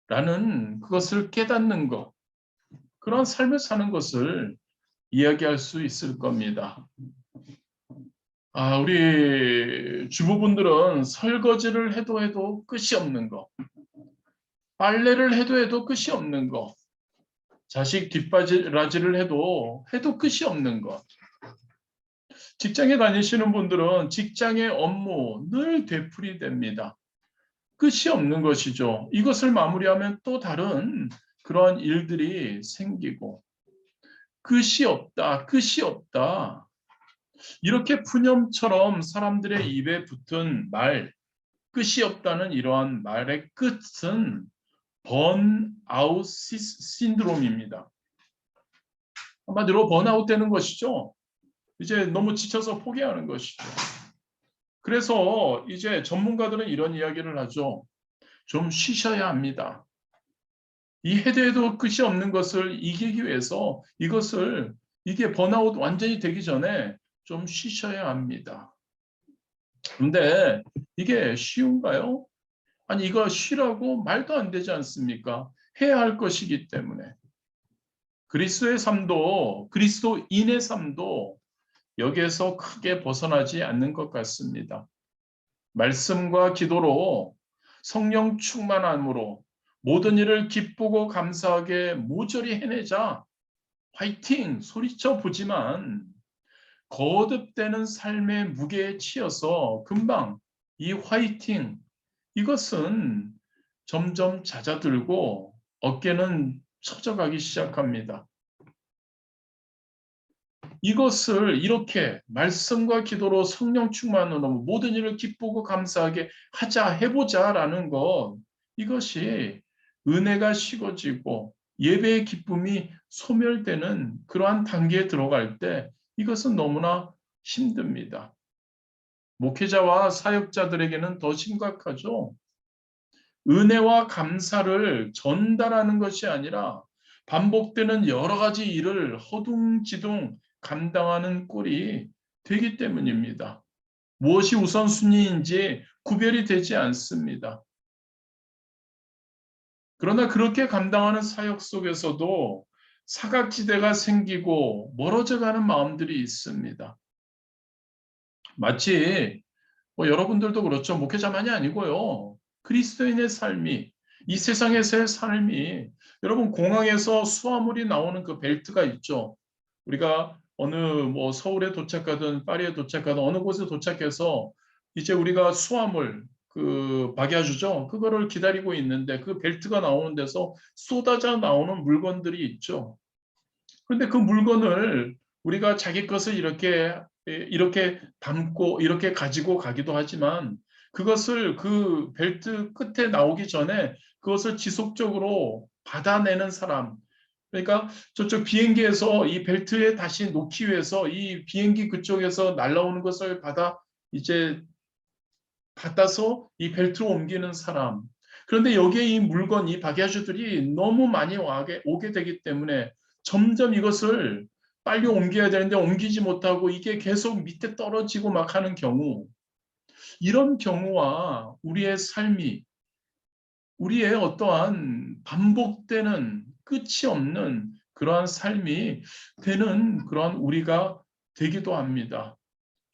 없다라는 그것을 깨닫는 것. 그런 삶을 사는 것을 이야기할 수 있을 겁니다. 우리 주부분들은 설거지를 해도 끝이 없는 거, 빨래를 해도 끝이 없는 거, 자식 뒷바라지를 해도 끝이 없는 거. 직장에 다니시는 분들은 직장의 업무 늘 되풀이됩니다. 끝이 없는 것이죠. 이것을 마무리하면 또 다른 그런 일들이 생기고 끝이 없다, 끝이 없다. 이렇게 푸념처럼 사람들의 입에 붙은 말, 끝이 없다는 이러한 말의 끝은 번아웃 신드롬입니다. 한마디로 번아웃 되는 것이죠. 이제 너무 지쳐서 포기하는 것이죠. 그래서 이제 전문가들은 이런 이야기를 하죠. 좀 쉬셔야 합니다. 이 해도 끝이 없는 것을 이기기 위해서 이게 번아웃 완전히 되기 전에 좀 쉬셔야 합니다. 근데 이게 쉬운가요? 아니, 이거 쉬라고 말도 안 되지 않습니까? 해야 할 것이기 때문에. 그리스도의 삶도, 그리스도인의 삶도 여기에서 크게 벗어나지 않는 것 같습니다. 말씀과 기도로 성령 충만함으로 모든 일을 기쁘고 감사하게 모조리 해내자. 화이팅! 소리쳐 보지만 거듭되는 삶의 무게에 치여서 금방 이 화이팅, 이것은 점점 잦아들고 어깨는 처져가기 시작합니다. 이것을 이렇게 말씀과 기도로 성령 충만으로 모든 일을 기쁘고 감사하게 하자, 해보자라는 것, 이것이 은혜가 식어지고 예배의 기쁨이 소멸되는 그러한 단계에 들어갈 때 이것은 너무나 힘듭니다. 목회자와 사역자들에게는 더 심각하죠. 은혜와 감사를 전달하는 것이 아니라 반복되는 여러 가지 일을 허둥지둥 감당하는 꼴이 되기 때문입니다. 무엇이 우선순위인지 구별이 되지 않습니다. 그러나 그렇게 감당하는 사역 속에서도 사각지대가 생기고 멀어져가는 마음들이 있습니다. 마치 여러분들도 그렇죠. 목회자만이 아니고요. 그리스도인의 삶이, 이 세상에서의 삶이, 여러분 공항에서 수화물이 나오는 그 벨트가 있죠. 우리가 어느 서울에 도착하든 파리에 도착하든 어느 곳에 도착해서 이제 우리가 수화물 그 박야주죠. 그거를 기다리고 있는데 그 벨트가 나오는 데서 쏟아져 나오는 물건들이 있죠. 그런데 그 물건을 우리가 자기 것을 이렇게 담고 이렇게 가지고 가기도 하지만 그것을 그 벨트 끝에 나오기 전에 그것을 지속적으로 받아내는 사람, 그러니까 저쪽 비행기에서 이 벨트에 다시 놓기 위해서 이 비행기 그쪽에서 날아오는 것을 받아서 이 벨트로 옮기는 사람. 그런데 여기에 이 물건, 이 박야주들이 너무 많이 오게 되기 때문에 점점 이것을 빨리 옮겨야 되는데 옮기지 못하고 이게 계속 밑에 떨어지고 막 하는 경우, 이런 경우와 우리의 삶이, 우리의 어떠한 반복되는 끝이 없는 그러한 삶이 되는 그런 우리가 되기도 합니다.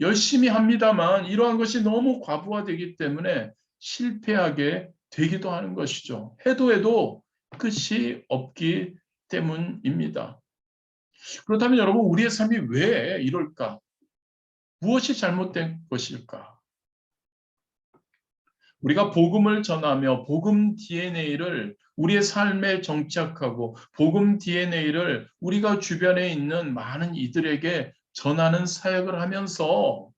열심히 합니다만 이러한 것이 너무 과부하되기 때문에 실패하게 되기도 하는 것이죠. 해도 끝이 없기 때문입니다. 그렇다면 여러분, 우리의 삶이 왜 이럴까? 무엇이 잘못된 것일까? 우리가 복음을 전하며 복음 DNA를 우리의 삶에 정착하고 복음 DNA를 우리가 주변에 있는 많은 이들에게 전하는 사역을 하면서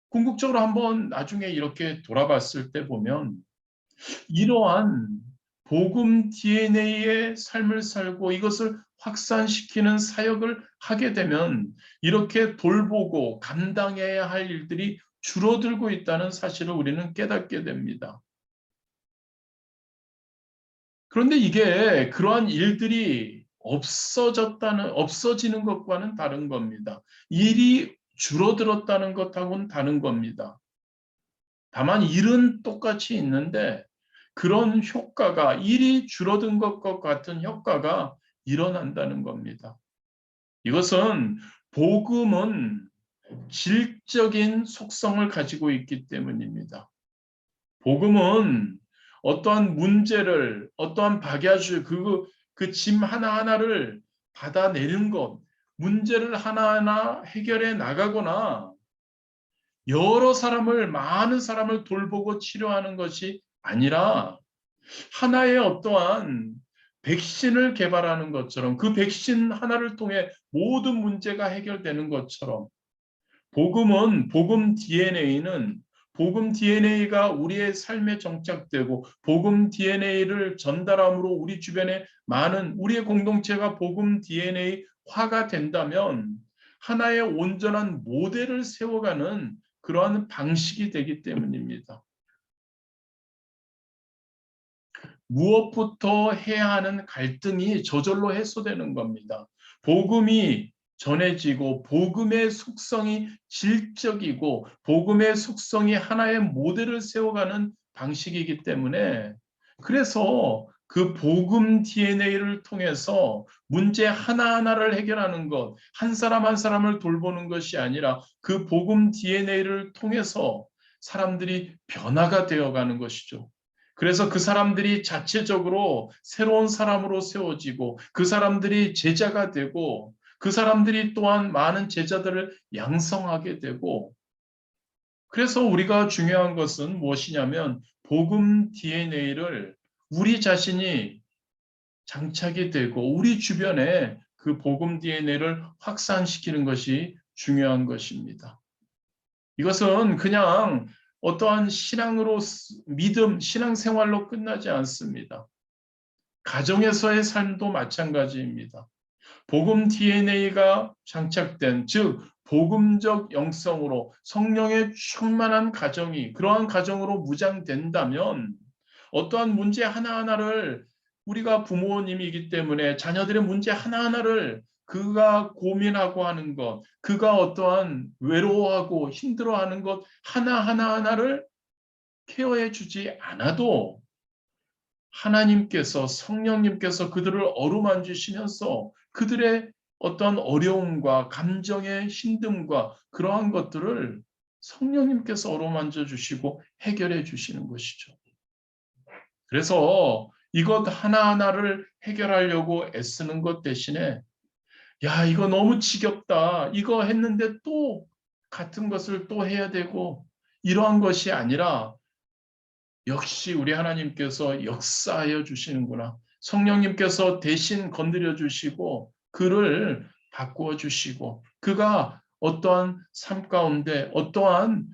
궁극적으로 한번 나중에 이렇게 돌아봤을 때 보면 이러한 복음 DNA의 삶을 살고 이것을 확산시키는 사역을 하게 되면 이렇게 돌보고 감당해야 할 일들이 줄어들고 있다는 사실을 우리는 깨닫게 됩니다. 그런데 이게 그러한 일들이 없어지는 것과는 다른 겁니다. 일이 줄어들었다는 것하고는 다른 겁니다. 다만 일은 똑같이 있는데 그런 효과가, 일이 줄어든 것과 같은 효과가 일어난다는 겁니다. 이것은 복음은 질적인 속성을 가지고 있기 때문입니다. 복음은 어떠한 문제를, 어떠한 박야주, 그 짐 하나하나를 받아내는 것, 문제를 하나하나 해결해 나가거나 여러 사람을, 많은 사람을 돌보고 치료하는 것이 아니라 하나의 어떠한 백신을 개발하는 것처럼 그 백신 하나를 통해 모든 문제가 해결되는 것처럼 복음 DNA가 우리의 삶에 정착되고 복음 DNA를 전달함으로 우리 주변에 많은 우리의 공동체가 복음 DNA화가 된다면 하나의 온전한 모델을 세워가는 그러한 방식이 되기 때문입니다. 무엇부터 해야 하는 갈등이 저절로 해소되는 겁니다. 복음이 전해지고 복음의 속성이 질적이고 복음의 속성이 하나의 모델을 세워가는 방식이기 때문에 그래서 그 복음 DNA를 통해서 문제 하나하나를 해결하는 것, 한 사람 한 사람을 돌보는 것이 아니라 그 복음 DNA를 통해서 사람들이 변화가 되어가는 것이죠. 그래서 그 사람들이 자체적으로 새로운 사람으로 세워지고 그 사람들이 제자가 되고 그 사람들이 또한 많은 제자들을 양성하게 되고 그래서 우리가 중요한 것은 무엇이냐면 복음 DNA를 우리 자신이 장착이 되고 우리 주변에 그 복음 DNA를 확산시키는 것이 중요한 것입니다. 이것은 그냥 어떠한 신앙으로 믿음, 신앙생활로 끝나지 않습니다. 가정에서의 삶도 마찬가지입니다. 복음 DNA가 장착된, 즉 복음적 영성으로 성령의 충만한 가정이 그러한 가정으로 무장된다면 어떠한 문제 하나하나를 우리가 부모님이기 때문에 자녀들의 문제 하나하나를 그가 고민하고 하는 것, 그가 어떠한 외로워하고 힘들어하는 것 하나하나를 케어해 주지 않아도 하나님께서 성령님께서 그들을 어루만지시면서 그들의 어떤 어려움과 감정의 힘듦과 그러한 것들을 성령님께서 어루만져 주시고 해결해 주시는 것이죠. 그래서 이것 하나하나를 해결하려고 애쓰는 것 대신에 야, 이거 너무 지겹다. 이거 했는데 또 같은 것을 또 해야 되고 이러한 것이 아니라 역시 우리 하나님께서 역사하여 주시는구나. 성령님께서 대신 건드려 주시고 그를 바꾸어 주시고 그가 어떠한 삶 가운데 어떠한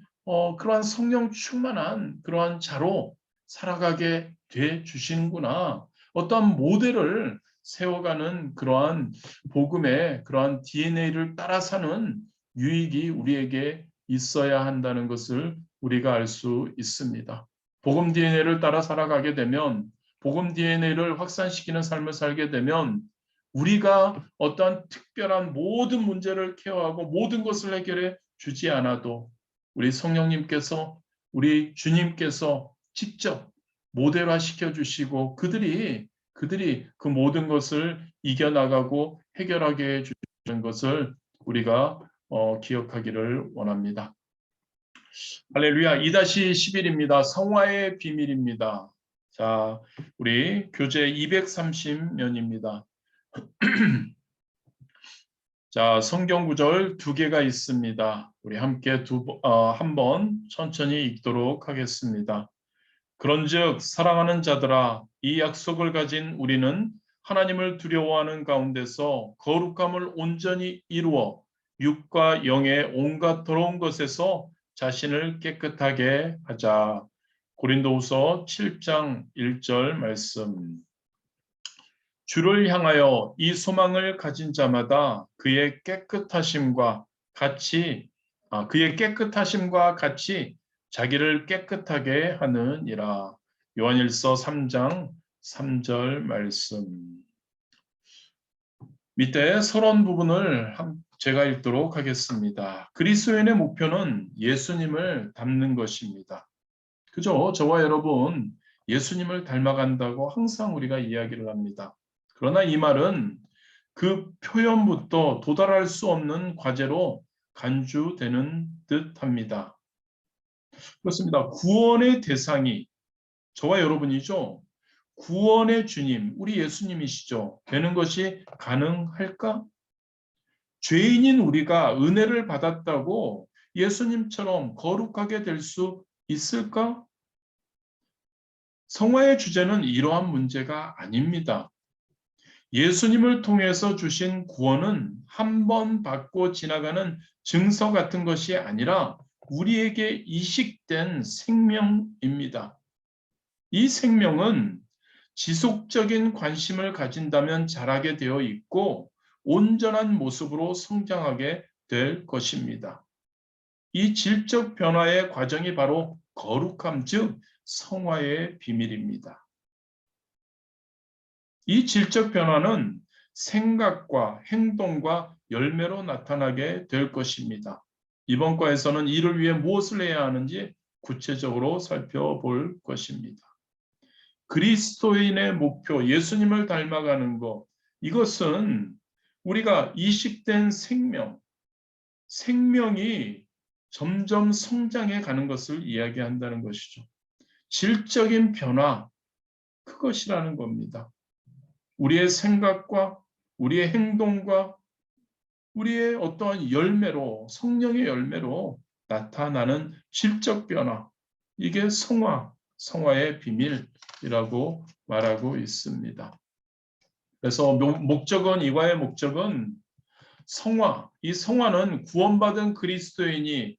그러한 성령 충만한 그러한 자로 살아가게 돼 주시는구나. 어떠한 모델을 세워가는 그러한 복음의 그러한 DNA를 따라 사는 유익이 우리에게 있어야 한다는 것을 우리가 알 수 있습니다. 복음 DNA를 따라 살아가게 되면 복음 DNA를 확산시키는 삶을 살게 되면 우리가 어떠한 특별한 모든 문제를 케어하고 모든 것을 해결해 주지 않아도 우리 성령님께서 우리 주님께서 직접 모델화 시켜주시고 그들이 그 모든 것을 이겨나가고 해결하게 해주는 것을 우리가 기억하기를 원합니다. 할렐루야. 2-11입니다. 성화의 비밀입니다. 자, 우리 교재 230면입니다. 자, 성경 구절 2개가 있습니다. 우리 함께 한번 천천히 읽도록 하겠습니다. 그런즉 사랑하는 자들아, 이 약속을 가진 우리는 하나님을 두려워하는 가운데서 거룩함을 온전히 이루어 육과 영의 온갖 더러운 것에서 자신을 깨끗하게 하자. 고린도후서 7장 1절 말씀. 주를 향하여 이 소망을 가진 자마다 그의 깨끗하심과 같이 자기를 깨끗하게 하느니라. 요한일서 3장 3절 말씀. 밑에 서론 부분을 제가 읽도록 하겠습니다. 그리스도인의 목표는 예수님을 닮는 것입니다. 그죠? 저와 여러분 예수님을 닮아간다고 항상 우리가 이야기를 합니다. 그러나 이 말은 그 표현부터 도달할 수 없는 과제로 간주되는 듯합니다. 그렇습니다. 구원의 대상이 저와 여러분이죠. 구원의 주님, 우리 예수님이시죠. 되는 것이 가능할까? 죄인인 우리가 은혜를 받았다고 예수님처럼 거룩하게 될 수 있을까? 성화의 주제는 이러한 문제가 아닙니다. 예수님을 통해서 주신 구원은 한 번 받고 지나가는 증서 같은 것이 아니라 우리에게 이식된 생명입니다. 이 생명은 지속적인 관심을 가진다면 자라게 되어 있고 온전한 모습으로 성장하게 될 것입니다. 이 질적 변화의 과정이 바로 거룩함, 즉 성화의 비밀입니다. 이 질적 변화는 생각과 행동과 열매로 나타나게 될 것입니다. 이번 과에서는 이를 위해 무엇을 해야 하는지 구체적으로 살펴볼 것입니다. 그리스도인의 목표, 예수님을 닮아가는 것, 이것은 우리가 이식된 생명이 점점 성장해 가는 것을 이야기한다는 것이죠. 질적인 변화, 그것이라는 겁니다. 우리의 생각과 우리의 행동과 우리의 어떠한 열매로, 성령의 열매로 나타나는 질적 변화, 이게 성화의 비밀이라고 말하고 있습니다. 그래서 이과의 목적은 이 성화는 구원받은 그리스도인이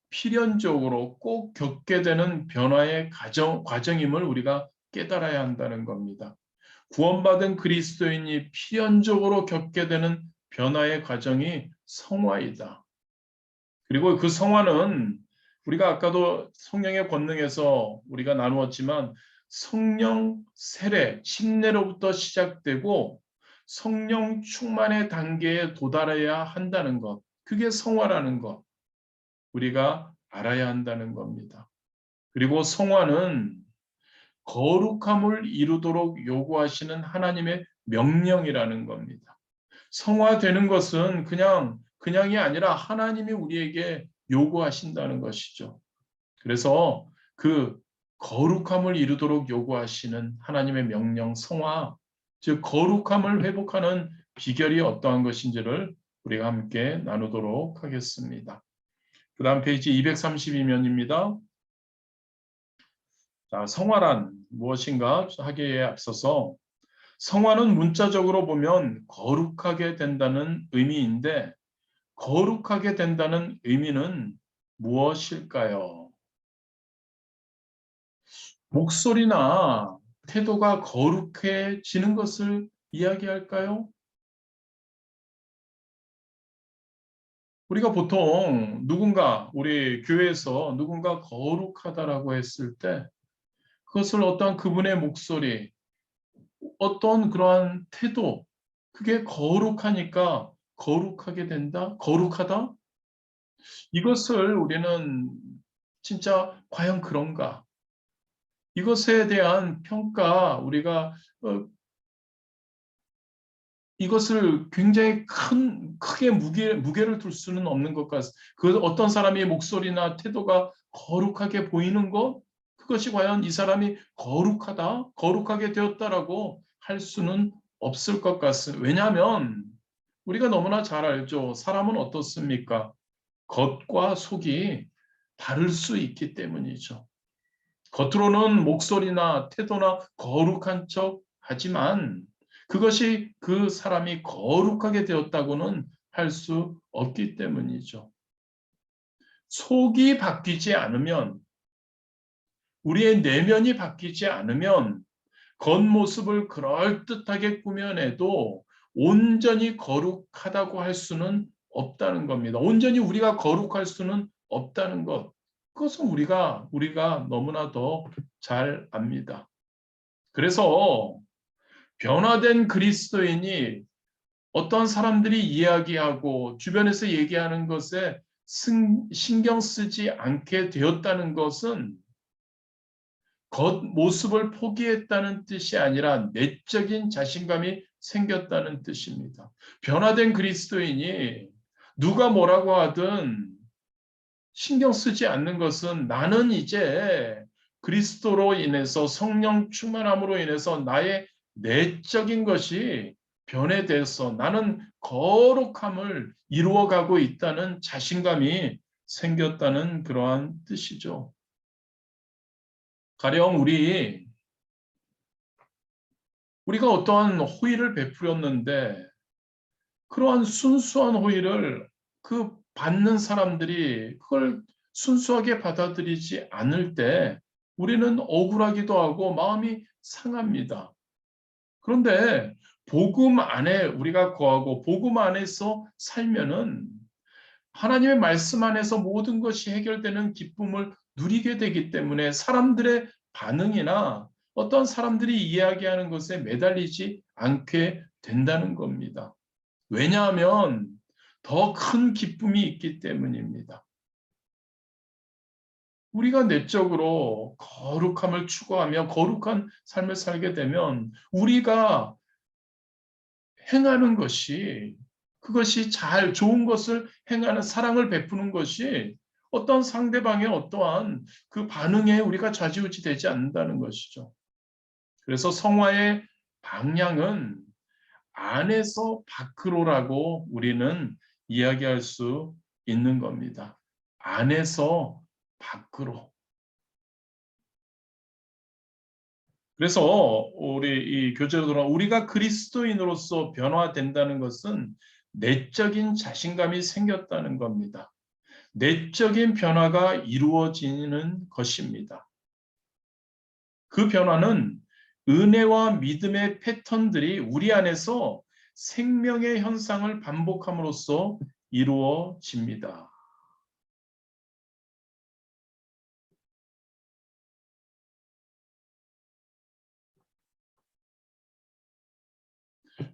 필연적으로 꼭 겪게 되는 변화의 과정임을 우리가 깨달아야 한다는 겁니다. 구원받은 그리스도인이 필연적으로 겪게 되는 변화의 과정이 성화이다. 그리고 그 성화는 우리가 아까도 성령의 권능에서 우리가 나누었지만 성령 세례, 침례로부터 시작되고 성령 충만의 단계에 도달해야 한다는 것, 그게 성화라는 것, 우리가 알아야 한다는 겁니다. 그리고 성화는 거룩함을 이루도록 요구하시는 하나님의 명령이라는 겁니다. 성화되는 것은 그냥이 아니라 하나님이 우리에게 요구하신다는 것이죠. 그래서 그 거룩함을 이루도록 요구하시는 하나님의 명령, 성화, 즉 거룩함을 회복하는 비결이 어떠한 것인지를 우리가 함께 나누도록 하겠습니다. 그 다음 페이지 232면입니다. 자, 성화란 무엇인가 하기에 앞서서 성화는 문자적으로 보면 거룩하게 된다는 의미인데 거룩하게 된다는 의미는 무엇일까요? 목소리나 태도가 거룩해지는 것을 이야기할까요? 우리가 보통 우리 교회에서 누군가 거룩하다라고 했을 때 그것을 어떠한 그분의 목소리, 어떤 그러한 태도, 그게 거룩하니까 거룩하게 된다? 거룩하다? 이것을 우리는 진짜 과연 그런가? 이것에 대한 평가, 우리가 이것을 굉장히 크게 무게를 둘 수는 없는 것 같습니다. 그 어떤 사람의 목소리나 태도가 거룩하게 보이는 것, 그것이 과연 이 사람이 거룩하다, 거룩하게 되었다라고 할 수는 없을 것 같습니다. 왜냐하면 우리가 너무나 잘 알죠. 사람은 어떻습니까? 겉과 속이 다를 수 있기 때문이죠. 겉으로는 목소리나 태도나 거룩한 척 하지만 그것이 그 사람이 거룩하게 되었다고는 할 수 없기 때문이죠. 속이 바뀌지 않으면, 우리의 내면이 바뀌지 않으면 겉모습을 그럴듯하게 꾸며내도 온전히 거룩하다고 할 수는 없다는 겁니다. 온전히 우리가 거룩할 수는 없다는 것. 그것은 우리가 너무나도 잘 압니다. 그래서 변화된 그리스도인이 어떤 사람들이 이야기하고 주변에서 얘기하는 것에 신경 쓰지 않게 되었다는 것은 겉모습을 포기했다는 뜻이 아니라 내적인 자신감이 생겼다는 뜻입니다. 변화된 그리스도인이 누가 뭐라고 하든 신경 쓰지 않는 것은 나는 이제 그리스도로 인해서 성령 충만함으로 인해서 나의 내적인 것이 변해돼서 나는 거룩함을 이루어가고 있다는 자신감이 생겼다는 그러한 뜻이죠. 가령 우리가 어떠한 호의를 베풀었는데 그러한 순수한 호의를 그 받는 사람들이 그걸 순수하게 받아들이지 않을 때 우리는 억울하기도 하고 마음이 상합니다. 그런데 복음 안에 우리가 거하고 복음 안에서 살면은 하나님의 말씀 안에서 모든 것이 해결되는 기쁨을 누리게 되기 때문에 사람들의 반응이나 어떤 사람들이 이야기하는 것에 매달리지 않게 된다는 겁니다. 왜냐하면 더 큰 기쁨이 있기 때문입니다. 우리가 내적으로 거룩함을 추구하며 거룩한 삶을 살게 되면 우리가 행하는 것이 그것이 잘 좋은 것을 행하는 사랑을 베푸는 것이 어떤 상대방의 어떠한 그 반응에 우리가 좌지우지 되지 않는다는 것이죠. 그래서 성화의 방향은 안에서 밖으로라고 우리는 이야기할 수 있는 겁니다. 안에서 밖으로. 그래서 우리 이 교재로 돌아 우리가 그리스도인으로서 변화된다는 것은 내적인 자신감이 생겼다는 겁니다. 내적인 변화가 이루어지는 것입니다. 그 변화는 은혜와 믿음의 패턴들이 우리 안에서 생명의 현상을 반복함으로써 이루어집니다.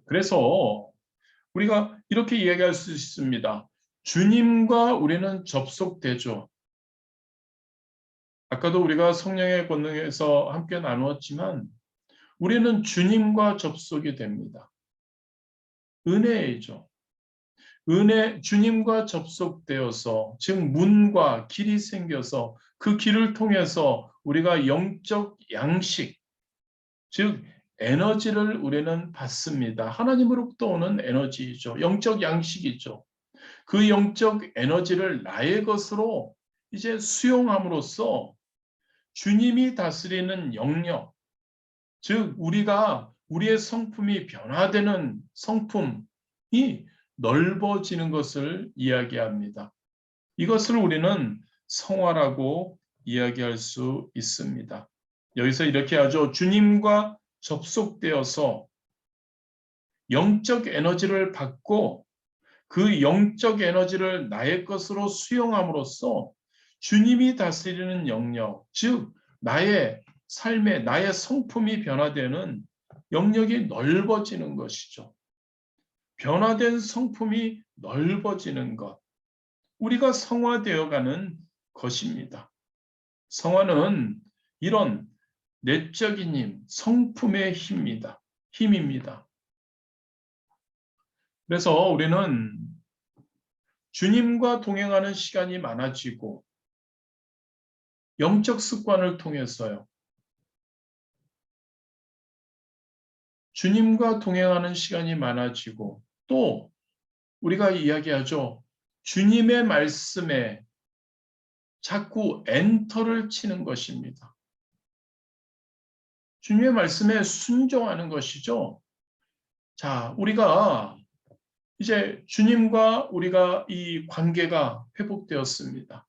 그래서 우리가 이렇게 이야기할 수 있습니다. 주님과 우리는 접속되죠. 아까도 우리가 성령의 권능에서 함께 나누었지만 우리는 주님과 접속이 됩니다. 은혜이죠. 주님과 접속되어서 즉 문과 길이 생겨서 그 길을 통해서 우리가 영적 양식 즉 에너지를 우리는 받습니다. 하나님으로부터 오는 에너지이죠. 영적 양식이죠. 그 영적 에너지를 나의 것으로 이제 수용함으로써 주님이 다스리는 영역, 즉 우리의 성품이 변화되는 성품이 넓어지는 것을 이야기합니다. 이것을 우리는 성화라고 이야기할 수 있습니다. 여기서 이렇게 하죠. 주님과 접속되어서 영적 에너지를 받고 그 영적 에너지를 나의 것으로 수용함으로써 주님이 다스리는 영역, 즉 나의 삶의 나의 성품이 변화되는 영역이 넓어지는 것이죠. 변화된 성품이 넓어지는 것, 우리가 성화되어가는 것입니다. 성화는 이런 내적인 힘, 성품의 힘입니다. 그래서 우리는 주님과 동행하는 시간이 많아지고 영적 습관을 통해서요. 주님과 동행하는 시간이 많아지고 또 우리가 이야기하죠. 주님의 말씀에 자꾸 엔터를 치는 것입니다. 주님의 말씀에 순종하는 것이죠. 자, 우리가 이제 주님과 우리가 이 관계가 회복되었습니다.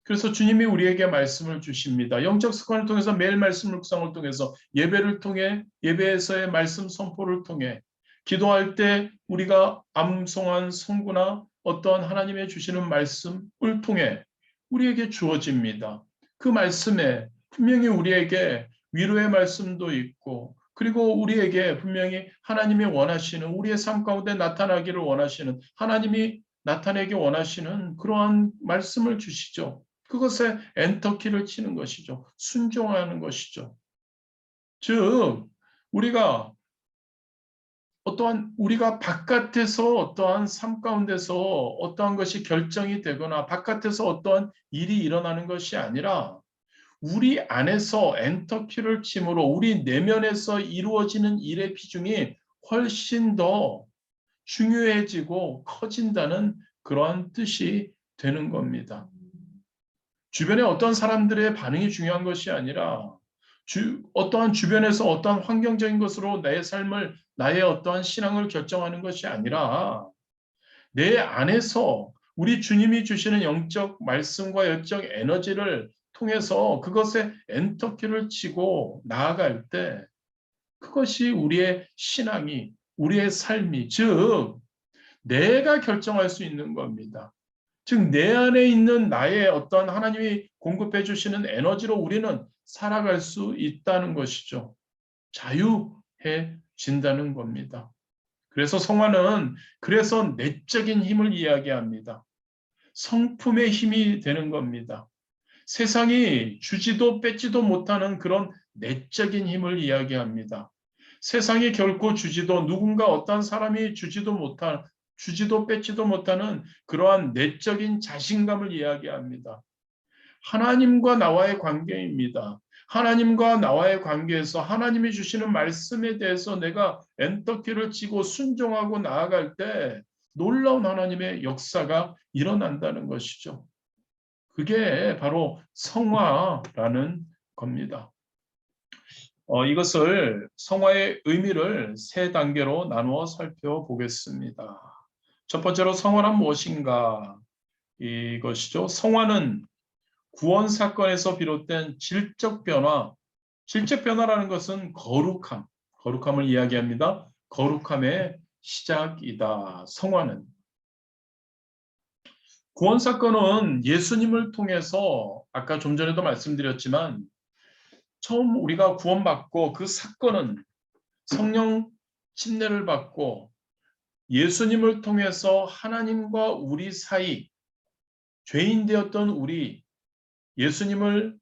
그래서 주님이 우리에게 말씀을 주십니다. 영적 습관을 통해서 매일 말씀 묵상을 통해서 예배를 통해 예배에서의 말씀 선포를 통해 기도할 때 우리가 암송한 성구나 어떠한 하나님의 주시는 말씀을 통해 우리에게 주어집니다. 그 말씀에 분명히 우리에게 위로의 말씀도 있고 그리고 우리에게 분명히 하나님이 원하시는 우리의 삶 가운데 나타나기를 원하시는 하나님이 나타내기 원하시는 그러한 말씀을 주시죠. 그것에 엔터키를 치는 것이죠. 순종하는 것이죠. 즉 우리가 바깥에서 어떠한 삶 가운데서 어떠한 것이 결정이 되거나 바깥에서 어떠한 일이 일어나는 것이 아니라 우리 안에서 엔터키를 침으로 우리 내면에서 이루어지는 일의 비중이 훨씬 더 중요해지고 커진다는 그러한 뜻이 되는 겁니다. 주변에 어떤 사람들의 반응이 중요한 것이 아니라 어떠한 주변에서 어떠한 환경적인 것으로 나의 삶을 나의 어떠한 신앙을 결정하는 것이 아니라 내 안에서 우리 주님이 주시는 영적 말씀과 영적 에너지를 통해서 그것에 엔터키를 치고 나아갈 때 그것이 우리의 신앙이 우리의 삶이 즉 내가 결정할 수 있는 겁니다. 즉 내 안에 있는 나의 어떤 하나님이 공급해 주시는 에너지로 우리는 살아갈 수 있다는 것이죠. 자유해진다는 겁니다. 그래서 성화는 그래서 내적인 힘을 이야기합니다. 성품의 힘이 되는 겁니다. 세상이 주지도 뺏지도 못하는 그런 내적인 힘을 이야기합니다. 세상이 결코 주지도 누군가 어떤 사람이 주지도 뺏지도 못하는 그러한 내적인 자신감을 이야기합니다. 하나님과 나와의 관계입니다. 하나님과 나와의 관계에서 하나님이 주시는 말씀에 대해서 내가 엔터키를 치고 순종하고 나아갈 때 놀라운 하나님의 역사가 일어난다는 것이죠. 그게 바로 성화라는 겁니다. 이것을 성화의 의미를 세 단계로 나누어 살펴보겠습니다. 첫 번째로 성화란 무엇인가? 이것이죠. 성화는 구원 사건에서 비롯된 질적 변화라는 것은 거룩함을 이야기합니다. 거룩함의 시작이다. 성화는. 구원 사건은 예수님을 통해서 아까 좀 전에도 말씀드렸지만 처음 우리가 구원받고 그 사건은 성령 침례를 받고 예수님을 통해서 하나님과 우리 사이 죄인 되었던 우리 예수님을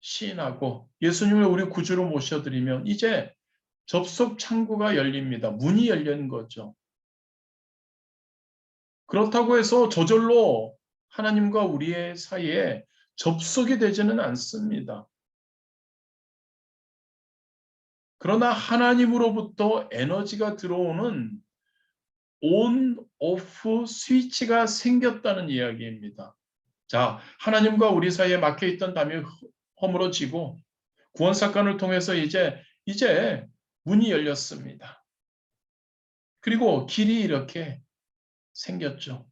시인하고 예수님을 우리 구주로 모셔드리면 이제 접속 창구가 열립니다. 문이 열린 거죠. 그렇다고 해서 저절로 하나님과 우리의 사이에 접속이 되지는 않습니다. 그러나 하나님으로부터 에너지가 들어오는 온, 오프 스위치가 생겼다는 이야기입니다. 자, 하나님과 우리 사이에 막혀있던 담이 허물어지고 구원 사건을 통해서 이제 문이 열렸습니다. 그리고 길이 이렇게 생겼죠.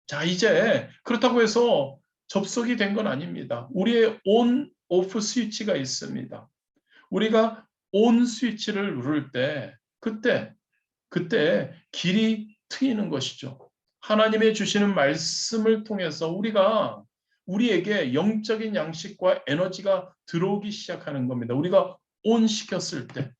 자, 이제 그렇다고 해서 접속이 된 건 아닙니다. 우리의 온, 오프 스위치가 있습니다. 우리가 온 스위치를 누를 때 그때 길이 트이는 것이죠. 하나님의 주시는 말씀을 통해서 우리에게 영적인 양식과 에너지가 들어오기 시작하는 겁니다. 우리가 온 시켰을 때.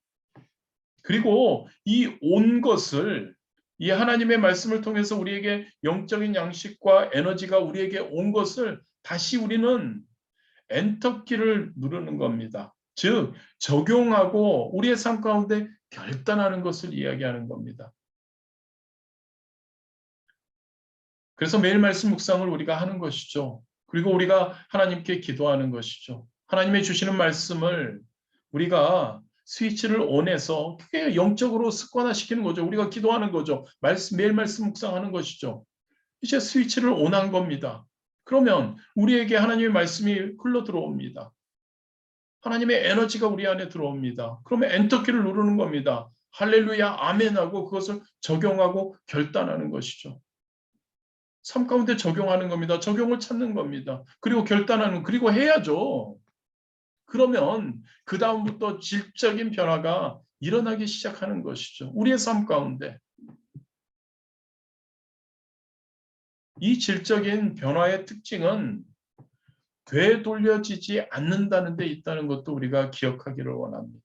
그리고 이 온 것을 이 하나님의 말씀을 통해서 우리에게 영적인 양식과 에너지가 우리에게 온 것을 다시 우리는 엔터키를 누르는 겁니다. 즉 적용하고 우리의 삶 가운데 결단하는 것을 이야기하는 겁니다. 그래서 매일 말씀 묵상을 우리가 하는 것이죠. 그리고 우리가 하나님께 기도하는 것이죠. 하나님의 주시는 말씀을 우리가 스위치를 온해서 그게 영적으로 습관화시키는 거죠. 우리가 기도하는 거죠. 매일 말씀 묵상하는 것이죠. 이제 스위치를 온한 겁니다. 그러면 우리에게 하나님의 말씀이 흘러 들어옵니다. 하나님의 에너지가 우리 안에 들어옵니다. 그러면 엔터키를 누르는 겁니다. 할렐루야, 아멘하고 그것을 적용하고 결단하는 것이죠. 삶 가운데 적용하는 겁니다. 적용을 찾는 겁니다. 그리고 결단하는, 그리고 해야죠. 그러면 그 다음부터 질적인 변화가 일어나기 시작하는 것이죠. 우리의 삶 가운데. 이 질적인 변화의 특징은 되돌려지지 않는다는 데 있다는 것도 우리가 기억하기를 원합니다.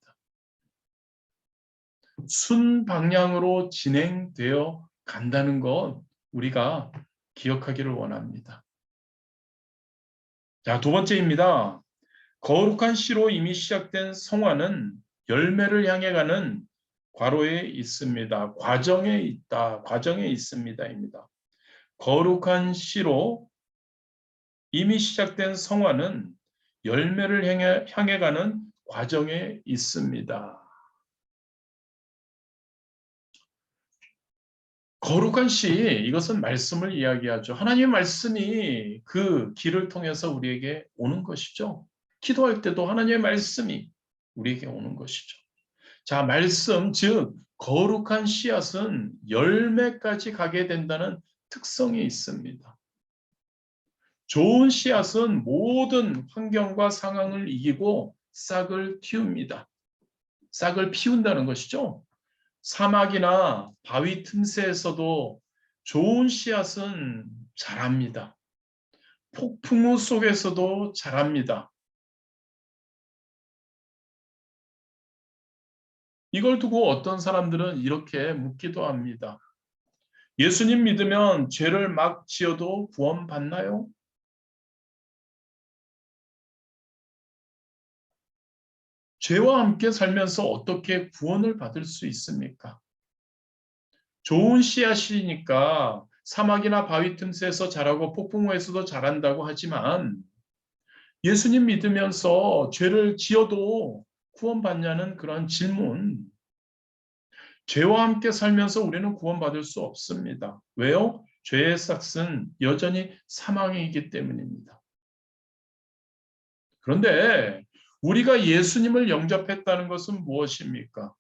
순방향으로 진행되어 간다는 것 우리가 기억하기를 원합니다. 자, 두 번째입니다. 거룩한 씨로 이미 시작된 성화는 열매를 향해 가는 괄호에 있습니다. 과정에 있다. 과정에 있습니다입니다. 거룩한 씨로 이미 시작된 성화는 열매를 향해 가는 과정에 있습니다. 거룩한 씨, 이것은 말씀을 이야기하죠. 하나님의 말씀이 그 길을 통해서 우리에게 오는 것이죠. 기도할 때도 하나님의 말씀이 우리에게 오는 것이죠. 자, 말씀, 즉 거룩한 씨앗은 열매까지 가게 된다는 특성이 있습니다. 좋은 씨앗은 모든 환경과 상황을 이기고 싹을 틔웁니다. 싹을 피운다는 것이죠. 사막이나 바위 틈새에서도 좋은 씨앗은 자랍니다. 폭풍우 속에서도 자랍니다. 이걸 두고 어떤 사람들은 이렇게 묻기도 합니다. 예수님 믿으면 죄를 막 지어도 구원받나요? 죄와 함께 살면서 어떻게 구원을 받을 수 있습니까? 좋은 씨앗이니까 사막이나 바위 틈새에서 자라고 폭풍우에서도 자란다고 하지만 예수님 믿으면서 죄를 지어도 구원받냐는 그런 질문. 죄와 함께 살면서 우리는 구원받을 수 없습니다. 왜요? 죄의 삭은 여전히 사망이기 때문입니다. 그런데 우리가 예수님을 영접했다는 것은 무엇입니까?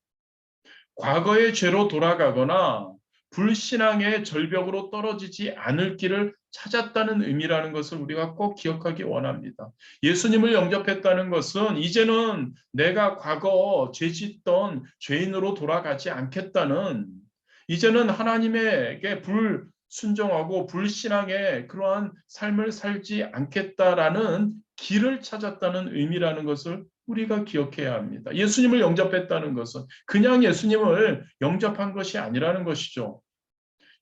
과거의 죄로 돌아가거나 불신앙의 절벽으로 떨어지지 않을 길을 찾았다는 의미라는 것을 우리가 꼭 기억하기 원합니다. 예수님을 영접했다는 것은 이제는 내가 과거 죄 짓던 죄인으로 돌아가지 않겠다는, 이제는 하나님에게 불순종하고 불신앙의 그러한 삶을 살지 않겠다라는 길을 찾았다는 의미라는 것을 우리가 기억해야 합니다. 예수님을 영접했다는 것은 그냥 예수님을 영접한 것이 아니라는 것이죠.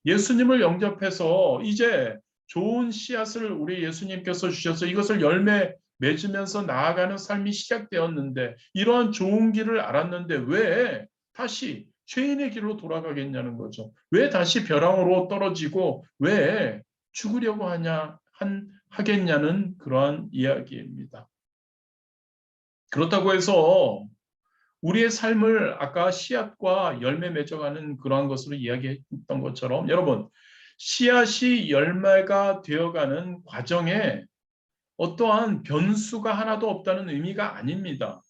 예수님을 영접해서 이제 좋은 씨앗을 우리 예수님께서 주셔서 이것을 열매 맺으면서 나아가는 삶이 시작되었는데, 이러한 좋은 길을 알았는데 왜 다시 죄인의 길로 돌아가겠냐는 거죠. 왜 다시 벼랑으로 떨어지고 왜 죽으려고 하겠냐는 그러한 이야기입니다. 그렇다고 해서 우리의 삶을 아까 씨앗과 열매 맺어가는 그러한 것으로 이야기했던 것처럼, 여러분, 씨앗이 열매가 되어가는 과정에 어떠한 변수가 하나도 없다는 의미가 아닙니다.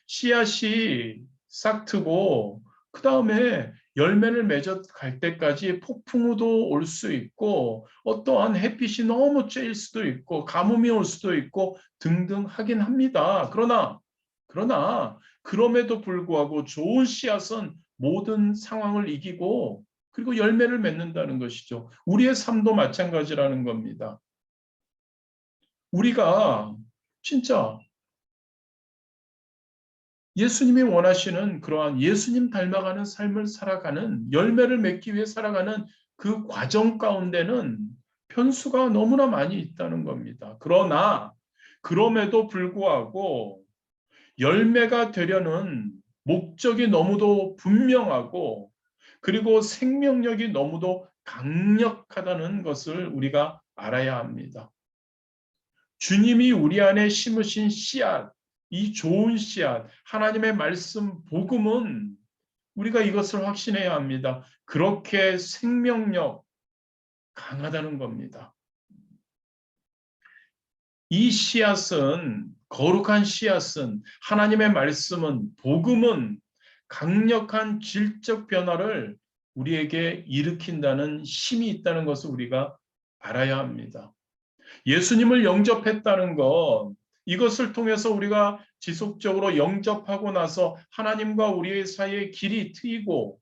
씨앗이 싹 트고 그 다음에 열매를 맺어 갈 때까지 폭풍우도 올 수 있고 어떠한 햇빛이 너무 쬐일 수도 있고 가뭄이 올 수도 있고 등등 하긴 합니다. 그러나 그럼에도 불구하고 좋은 씨앗은 모든 상황을 이기고 그리고 열매를 맺는다는 것이죠. 우리의 삶도 마찬가지라는 겁니다. 우리가 진짜 예수님이 원하시는 그러한 예수님 닮아가는 삶을 살아가는 열매를 맺기 위해 살아가는 그 과정 가운데는 변수가 너무나 많이 있다는 겁니다. 그러나 그럼에도 불구하고 열매가 되려는 목적이 너무도 분명하고 그리고 생명력이 너무도 강력하다는 것을 우리가 알아야 합니다. 주님이 우리 안에 심으신 씨앗, 이 좋은 씨앗, 하나님의 말씀, 복음은 우리가 이것을 확신해야 합니다. 그렇게 생명력 강하다는 겁니다. 이 씨앗은, 거룩한 씨앗은, 하나님의 말씀은, 복음은 강력한 질적 변화를 우리에게 일으킨다는 힘이 있다는 것을 우리가 알아야 합니다. 예수님을 영접했다는 것, 이것을 통해서 우리가 지속적으로 영접하고 나서 하나님과 우리의 사이에 길이 트이고,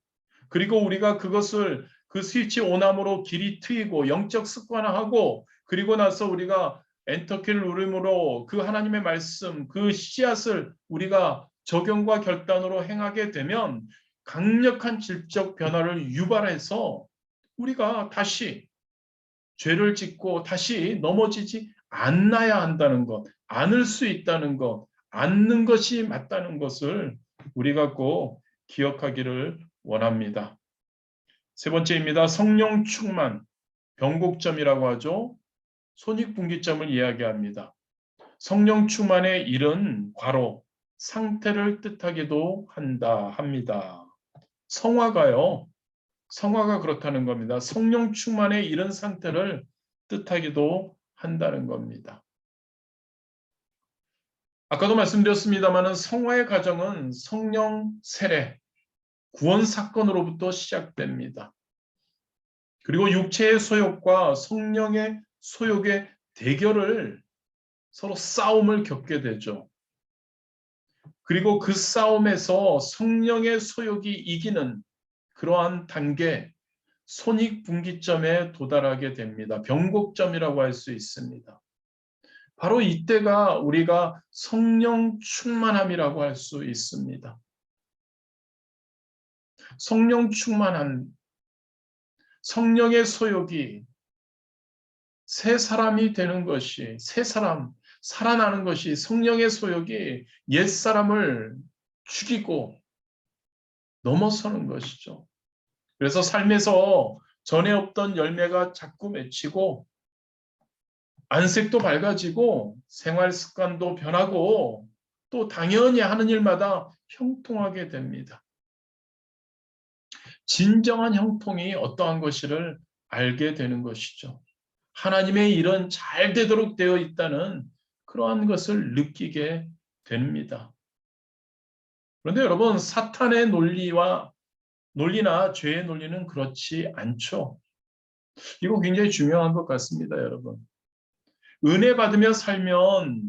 그리고 우리가 그것을 그 스위치 온함으로 길이 트이고 영적 습관화하고, 그리고 나서 우리가 엔터키를 누름으로 그 하나님의 말씀, 그 씨앗을 우리가 적용과 결단으로 행하게 되면 강력한 질적 변화를 유발해서 우리가 다시 죄를 짓고 다시 넘어지지 않아야 한다는 것, 않을 수 있다는 것, 않는 것이 맞다는 것을 우리가 꼭 기억하기를 원합니다. 세 번째입니다. 성령 충만, 변곡점이라고 하죠. 손익분기점을 이야기합니다. 성령 충만의 일은 과로, 상태를 뜻하기도 합니다. 성화가 그렇다는 겁니다. 성령 충만의 이런 상태를 뜻하기도 한다는 겁니다. 아까도 말씀드렸습니다만 성화의 과정은 성령 세례, 구원 사건으로부터 시작됩니다. 그리고 육체의 소욕과 성령의 소욕의 대결을 서로 싸움을 겪게 되죠. 그리고 그 싸움에서 성령의 소욕이 이기는 그러한 단계, 손익분기점에 도달하게 됩니다. 변곡점이라고 할 수 있습니다. 바로 이때가 우리가 성령 충만함이라고 할 수 있습니다. 성령 충만한 성령의 소욕이 새 사람이 되는 것이, 새 사람, 살아나는 것이 성령의 소욕이 옛사람을 죽이고 넘어서는 것이죠. 그래서 삶에서 전에 없던 열매가 자꾸 맺히고 안색도 밝아지고 생활 습관도 변하고 또 당연히 하는 일마다 형통하게 됩니다. 진정한 형통이 어떠한 것이를 알게 되는 것이죠. 하나님의 일은 잘 되도록 되어 있다는 그러한 것을 느끼게 됩니다. 그런데 여러분, 사탄의 논리나 죄의 논리는 그렇지 않죠. 이거 굉장히 중요한 것 같습니다, 여러분. 은혜 받으며 살면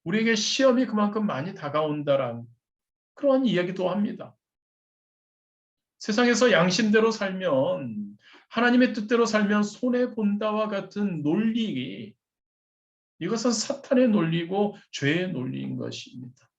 우리에게 시험이 그만큼 많이 다가온다라는 그러한 이야기도 합니다. 세상에서 양심대로 살면, 하나님의 뜻대로 살면 손해본다와 같은 논리, 이것은 사탄의 논리고 죄의 논리인 것입니다.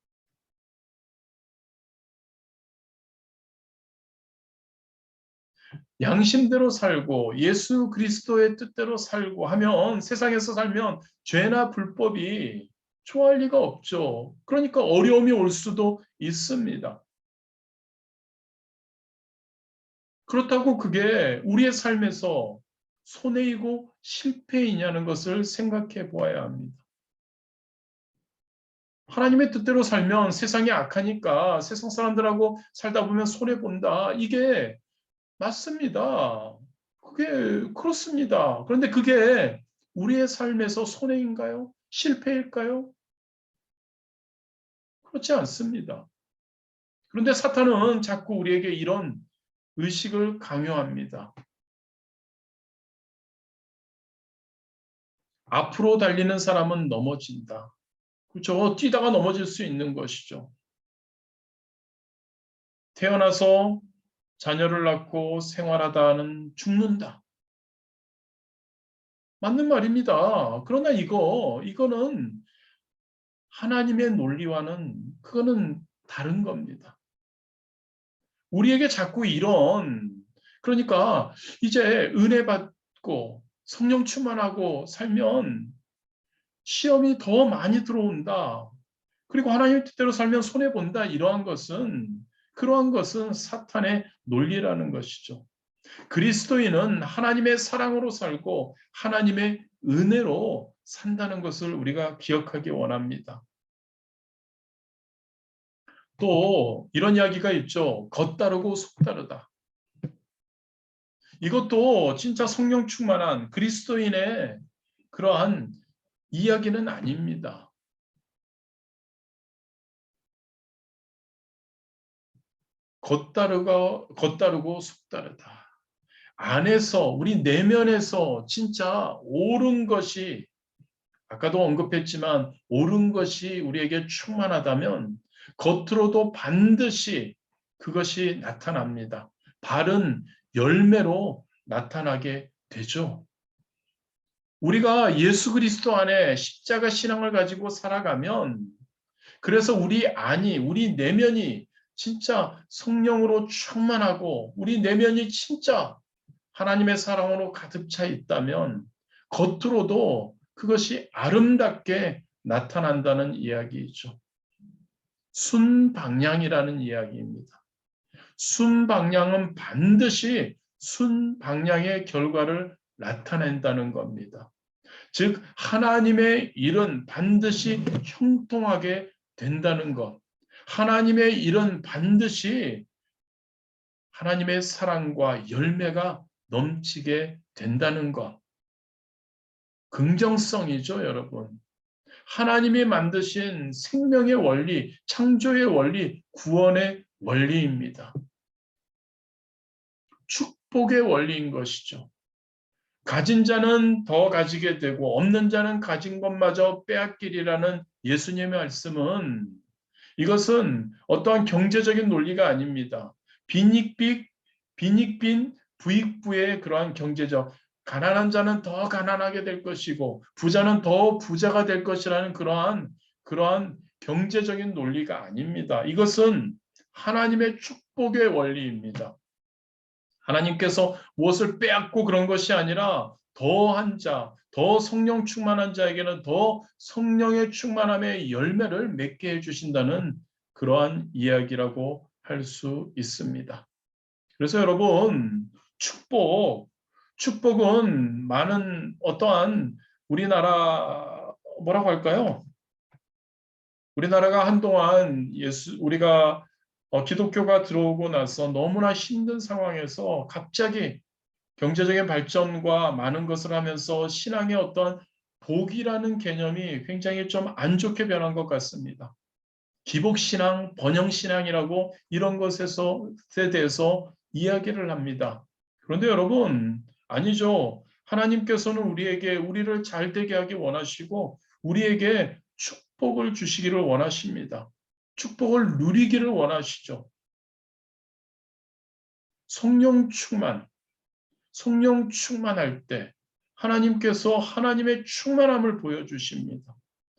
양심대로 살고 예수 그리스도의 뜻대로 살고 하면 세상에서 살면 죄나 불법이 좋아할 리가 없죠. 그러니까 어려움이 올 수도 있습니다. 그렇다고 그게 우리의 삶에서 손해이고 실패이냐는 것을 생각해 보아야 합니다. 하나님의 뜻대로 살면 세상이 악하니까 세상 사람들하고 살다 보면 손해본다. 이게 맞습니다. 그게 그렇습니다. 그런데 그게 우리의 삶에서 손해인가요? 실패일까요? 그렇지 않습니다. 그런데 사탄은 자꾸 우리에게 이런 의식을 강요합니다. 앞으로 달리는 사람은 넘어진다. 그렇죠? 뛰다가 넘어질 수 있는 것이죠. 태어나서 자녀를 낳고 생활하다는 죽는다. 맞는 말입니다. 그러나 이거는 하나님의 논리와는 그거는 다른 겁니다. 우리에게 자꾸 이런, 그러니까 이제 은혜 받고 성령 충만하고 살면 시험이 더 많이 들어온다. 그리고 하나님 뜻대로 살면 손해본다. 그러한 것은 사탄의 논리라는 것이죠. 그리스도인은 하나님의 사랑으로 살고 하나님의 은혜로 산다는 것을 우리가 기억하기 원합니다. 또 이런 이야기가 있죠. 겉다르고 속다르다. 이것도 진짜 성령 충만한 그리스도인의 그러한 이야기는 아닙니다. 겉다르고 속다르다. 안에서 우리 내면에서 진짜 옳은 것이 아까도 언급했지만 옳은 것이 우리에게 충만하다면 겉으로도 반드시 그것이 나타납니다. 바른 열매로 나타나게 되죠. 우리가 예수 그리스도 안에 십자가 신앙을 가지고 살아가면 그래서 우리 내면이 진짜 성령으로 충만하고 우리 내면이 진짜 하나님의 사랑으로 가득 차 있다면 겉으로도 그것이 아름답게 나타난다는 이야기이죠. 순방향이라는 이야기입니다. 순방향은 반드시 순방향의 결과를 나타낸다는 겁니다. 즉 하나님의 일은 반드시 형통하게 된다는 것. 하나님의 일은 반드시 하나님의 사랑과 열매가 넘치게 된다는 것. 긍정성이죠, 여러분. 하나님이 만드신 생명의 원리, 창조의 원리, 구원의 원리입니다. 축복의 원리인 것이죠. 가진 자는 더 가지게 되고 없는 자는 가진 것마저 빼앗기리라는 예수님의 말씀은 이것은 어떠한 경제적인 논리가 아닙니다. 빈익빈 부익부의 그러한 경제적 가난한 자는 더 가난하게 될 것이고 부자는 더 부자가 될 것이라는 그러한 경제적인 논리가 아닙니다. 이것은 하나님의 축복의 원리입니다. 하나님께서 무엇을 빼앗고 그런 것이 아니라 더한 자, 더 성령 충만한 자에게는 더 성령의 충만함의 열매를 맺게 해주신다는 그러한 이야기라고 할 수 있습니다. 그래서 여러분, 축복은 많은 어떠한 우리나라, 뭐라고 할까요? 우리나라가 한동안 우리가 기독교가 들어오고 나서 너무나 힘든 상황에서 갑자기 경제적인 발전과 많은 것을 하면서 신앙의 어떤 복이라는 개념이 굉장히 좀 안 좋게 변한 것 같습니다. 기복신앙, 번영신앙이라고 이런 것에 대해서 이야기를 합니다. 그런데 여러분, 아니죠. 하나님께서는 우리를 잘 되게 하기 원하시고 우리에게 축복을 주시기를 원하십니다. 축복을 누리기를 원하시죠. 성령 충만할 때 하나님께서 하나님의 충만함을 보여주십니다.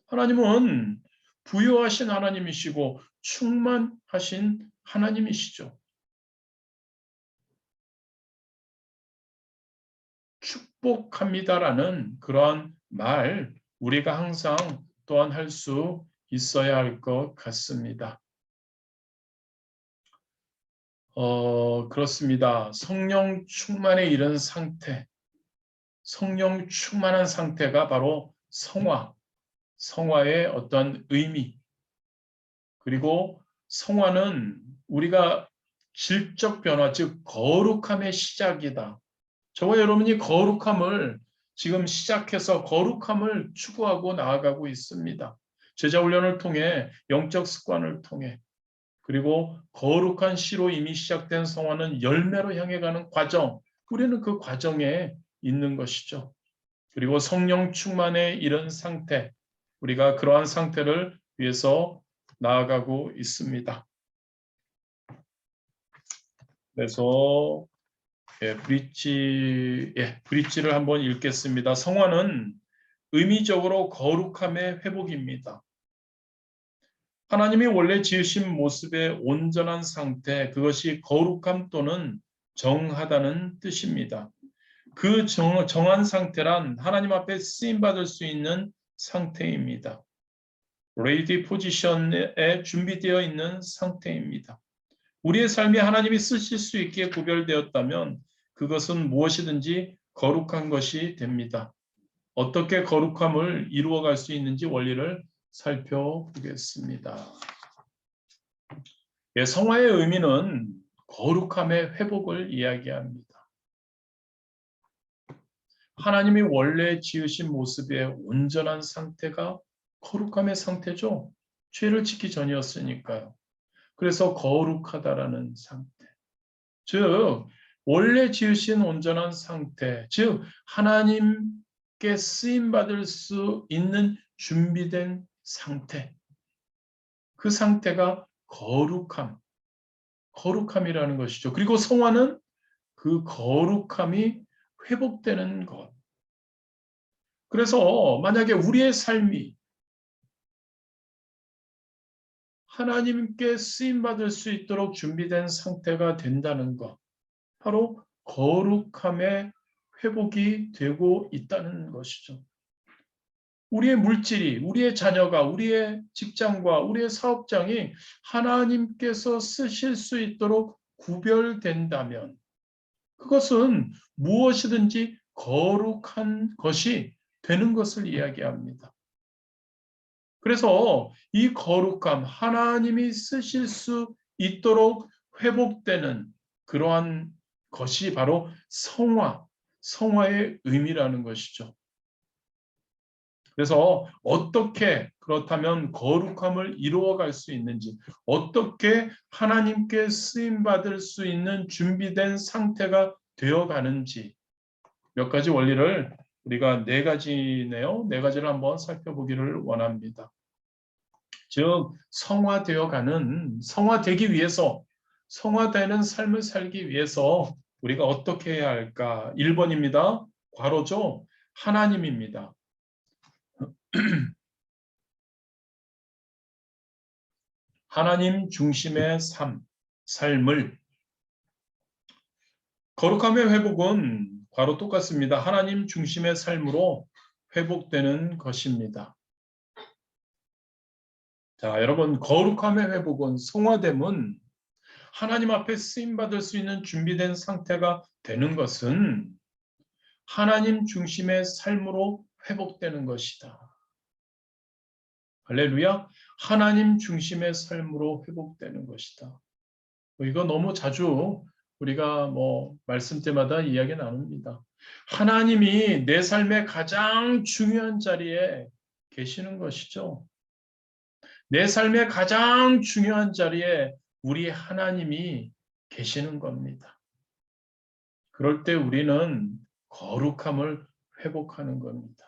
하나님은 부유하신 하나님이시고 충만하신 하나님이시죠. 축복합니다라는 그러한 말 우리가 항상 또한 할 수 있어야 할 것 같습니다. 그렇습니다. 성령 충만에 이른 상태, 성령 충만한 상태가 바로 성화의 어떤 의미, 그리고 성화는 우리가 질적 변화, 즉 거룩함의 시작이다. 저와 여러분이 거룩함을 지금 시작해서 거룩함을 추구하고 나아가고 있습니다. 제자 훈련을 통해 영적 습관을 통해 그리고 거룩한 시로 이미 시작된 성화는 열매로 향해 가는 과정, 우리는 그 과정에 있는 것이죠. 그리고 성령 충만에 이른 상태, 우리가 그러한 상태를 위해서 나아가고 있습니다. 그래서 브릿지를 한번 읽겠습니다. 성화는 의미적으로 거룩함의 회복입니다. 하나님이 원래 지으신 모습의 온전한 상태, 그것이 거룩함 또는 정하다는 뜻입니다. 그 정한 상태란 하나님 앞에 쓰임받을 수 있는 상태입니다. 레이디 포지션에 준비되어 있는 상태입니다. 우리의 삶이 하나님이 쓰실 수 있게 구별되었다면 그것은 무엇이든지 거룩한 것이 됩니다. 어떻게 거룩함을 이루어갈 수 있는지 원리를 살펴보겠습니다. 성화의 의미는 거룩함의 회복을 이야기합니다. 하나님이 원래 지으신 모습의 온전한 상태가 거룩함의 상태죠. 죄를 짓기 전이었으니까요. 그래서 거룩하다라는 상태. 즉 원래 지으신 온전한 상태, 즉 하나님께 쓰임받을 수 있는 준비된 상태. 그 상태가 거룩함이라는 것이죠. 그리고 성화는 그 거룩함이 회복되는 것. 그래서 만약에 우리의 삶이 하나님께 쓰임받을 수 있도록 준비된 상태가 된다는 것, 바로 거룩함의 회복이 되고 있다는 것이죠. 우리의 물질이, 우리의 자녀가, 우리의 직장과 우리의 사업장이 하나님께서 쓰실 수 있도록 구별된다면 그것은 무엇이든지 거룩한 것이 되는 것을 이야기합니다. 그래서 이 거룩함, 하나님이 쓰실 수 있도록 회복되는 그러한 것이 바로 성화의 의미라는 것이죠. 그래서 어떻게 그렇다면 거룩함을 이루어갈 수 있는지, 어떻게 하나님께 쓰임받을 수 있는 준비된 상태가 되어가는지 몇 가지 원리를 우리가 네 가지네요. 네 가지를 한번 살펴보기를 원합니다. 즉 성화되기 위해서, 성화되는 삶을 살기 위해서 우리가 어떻게 해야 할까? 1번입니다. 괄호죠. 하나님입니다. 하나님 중심의 삶을 거룩함의 회복은 괄호 똑같습니다. 하나님 중심의 삶으로 회복되는 것입니다. 자, 여러분 거룩함의 회복은 성화됨은 하나님 앞에 쓰임받을 수 있는 준비된 상태가 되는 것은 하나님 중심의 삶으로 회복되는 것이다. 할렐루야. 하나님 중심의 삶으로 회복되는 것이다. 이거 너무 자주 우리가 말씀 때마다 이야기 나눕니다. 하나님이 내 삶의 가장 중요한 자리에 계시는 것이죠. 내 삶의 가장 중요한 자리에 우리 하나님이 계시는 겁니다. 그럴 때 우리는 거룩함을 회복하는 겁니다.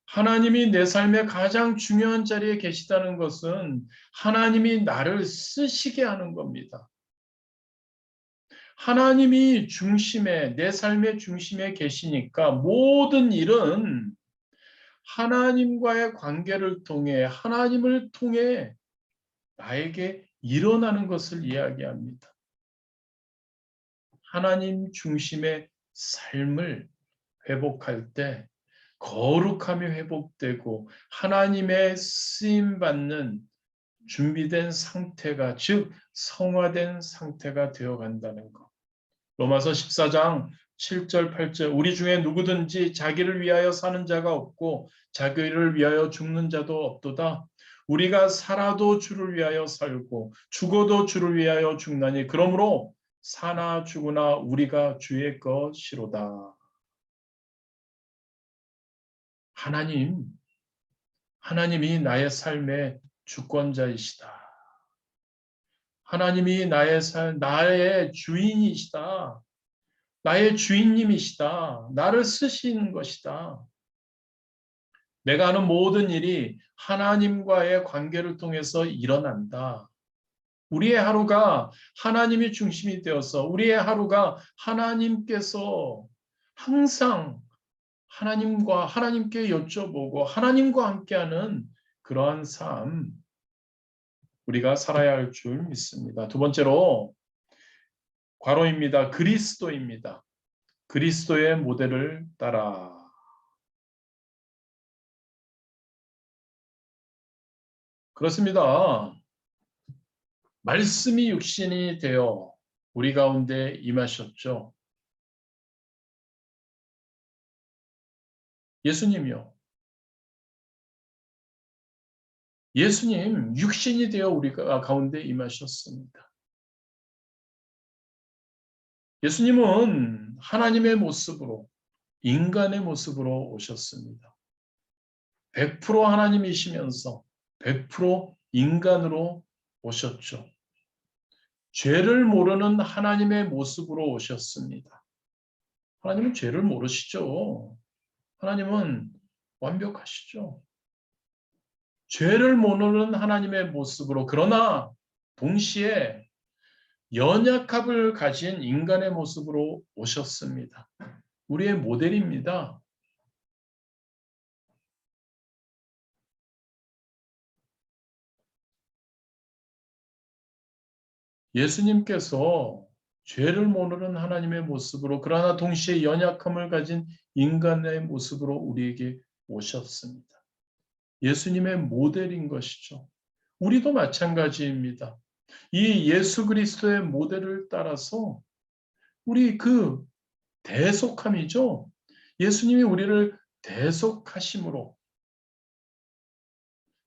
하나님이 내 삶의 가장 중요한 자리에 계시다는 것은 하나님이 나를 쓰시게 하는 겁니다. 하나님이 내 삶의 중심에 계시니까 모든 일은 하나님과의 관계를 통해, 하나님을 통해 나에게 일어나는 것을 이야기합니다. 하나님 중심의 삶을 회복할 때 거룩함이 회복되고 하나님의 쓰임받는 준비된 상태가, 즉 성화된 상태가 되어간다는 것. 로마서 14장 7절 8절 우리 중에 누구든지 자기를 위하여 사는 자가 없고 자기를 위하여 죽는 자도 없도다. 우리가 살아도 주를 위하여 살고 죽어도 주를 위하여 죽나니 그러므로 사나 죽으나 우리가 주의 것이로다. 하나님이 나의 삶의 주권자이시다. 하나님이 나의 주인이시다. 나의 주인님이시다. 나를 쓰시는 것이다. 내가 하는 모든 일이 하나님과의 관계를 통해서 일어난다. 우리의 하루가 하나님이 중심이 되어서 우리의 하루가 하나님께서 항상 하나님께 여쭤보고 하나님과 함께하는 그러한 삶, 우리가 살아야 할 줄 믿습니다. 두 번째로 괄호입니다. 그리스도입니다. 그리스도의 모델을 따라. 그렇습니다. 말씀이 육신이 되어 우리 가운데 임하셨죠. 예수님이요. 예수님 육신이 되어 우리가 가운데 임하셨습니다. 예수님은 하나님의 모습으로 인간의 모습으로 오셨습니다. 100% 하나님이시면서 100% 인간으로 오셨죠. 죄를 모르는 하나님의 모습으로 오셨습니다. 하나님은 죄를 모르시죠. 하나님은 완벽하시죠. 죄를 모르는 하나님의 모습으로, 그러나 동시에 연약함을 가진 인간의 모습으로 오셨습니다. 우리의 모델입니다. 예수님께서 죄를 모르는 하나님의 모습으로, 그러나 동시에 연약함을 가진 인간의 모습으로 우리에게 오셨습니다. 예수님의 모델인 것이죠. 우리도 마찬가지입니다. 이 예수 그리스도의 모델을 따라서 우리 그 대속함이죠. 예수님이 우리를 대속하심으로,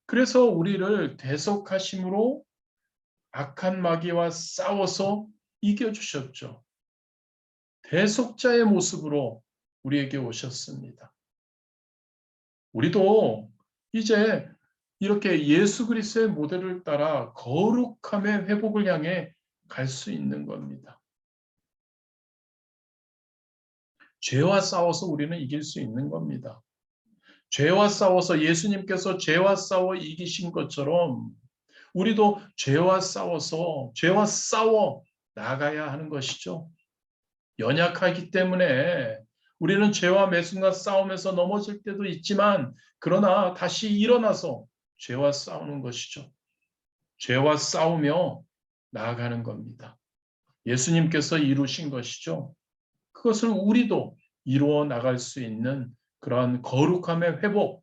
그래서 우리를 대속하심으로 악한 마귀와 싸워서 이겨주셨죠. 대속자의 모습으로 우리에게 오셨습니다. 우리도 이제 이렇게 예수 그리스도의 모델을 따라 거룩함의 회복을 향해 갈 수 있는 겁니다. 죄와 싸워서 우리는 이길 수 있는 겁니다. 죄와 싸워서 예수님께서 죄와 싸워 이기신 것처럼 우리도 죄와 싸워 나가야 하는 것이죠. 연약하기 때문에 우리는 죄와 매 순간 싸우면서 넘어질 때도 있지만, 그러나 다시 일어나서 죄와 싸우는 것이죠. 죄와 싸우며 나아가는 겁니다. 예수님께서 이루신 것이죠. 그것을 우리도 이루어 나갈 수 있는 그러한 거룩함의 회복,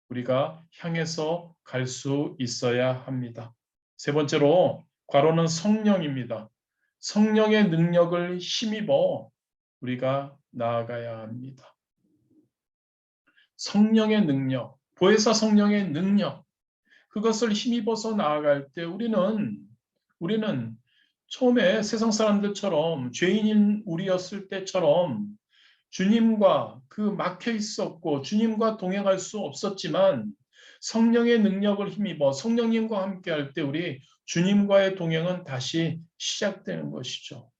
우리가 향해서 갈 수 있어야 합니다. 세 번째로 괄호는 성령입니다. 성령의 능력을 힘입어 우리가 나아가야 합니다. 성령의 능력, 보혜사 성령의 능력, 그것을 힘입어서 나아갈 때 우리는 처음에 세상 사람들처럼 죄인인 우리였을 때처럼 주님과 막혀 있었고 주님과 동행할 수 없었지만, 성령의 능력을 힘입어 성령님과 함께 할 때 우리 주님과의 동행은 다시 시작되는 것이죠.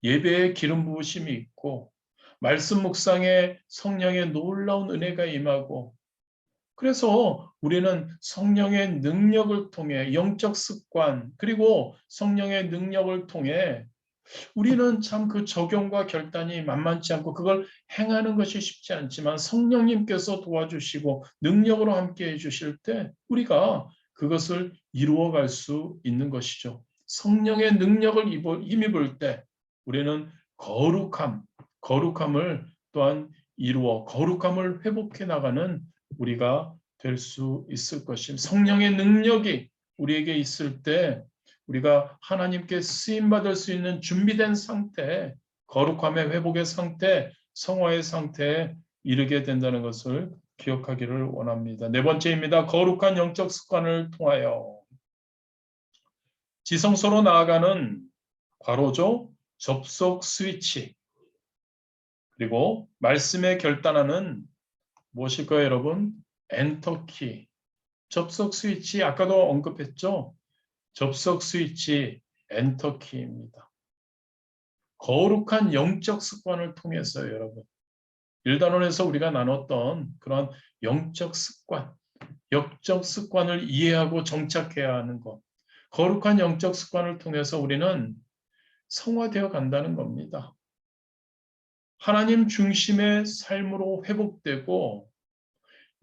예배에 기름 부으심이 있고 말씀 묵상에 성령의 놀라운 은혜가 임하고, 그래서 우리는 성령의 능력을 통해 영적 습관, 그리고 성령의 능력을 통해 우리는 참 그 적용과 결단이 만만치 않고 그걸 행하는 것이 쉽지 않지만, 성령님께서 도와주시고 능력으로 함께 해주실 때 우리가 그것을 이루어갈 수 있는 것이죠. 성령의 능력을 힘입을 때 우리는 거룩함을 또한 이루어 거룩함을 회복해 나가는 우리가 될 수 있을 것입니다. 성령의 능력이 우리에게 있을 때 우리가 하나님께 쓰임받을 수 있는 준비된 상태, 거룩함의 회복의 상태, 성화의 상태에 이르게 된다는 것을 기억하기를 원합니다. 네 번째입니다. 거룩한 영적 습관을 통하여 지성소로 나아가는 괄호죠. 접속 스위치, 그리고 말씀에 결단하는 무엇일까요, 여러분? 엔터키. 접속 스위치, 아까도 언급했죠. 접속 스위치, 엔터키입니다. 거룩한 영적 습관을 통해서요, 여러분. 1단원에서 우리가 나눴던 그런 영적 습관, 영적 습관을 이해하고 정착해야 하는 것. 거룩한 영적 습관을 통해서 우리는 성화되어 간다는 겁니다. 하나님 중심의 삶으로 회복되고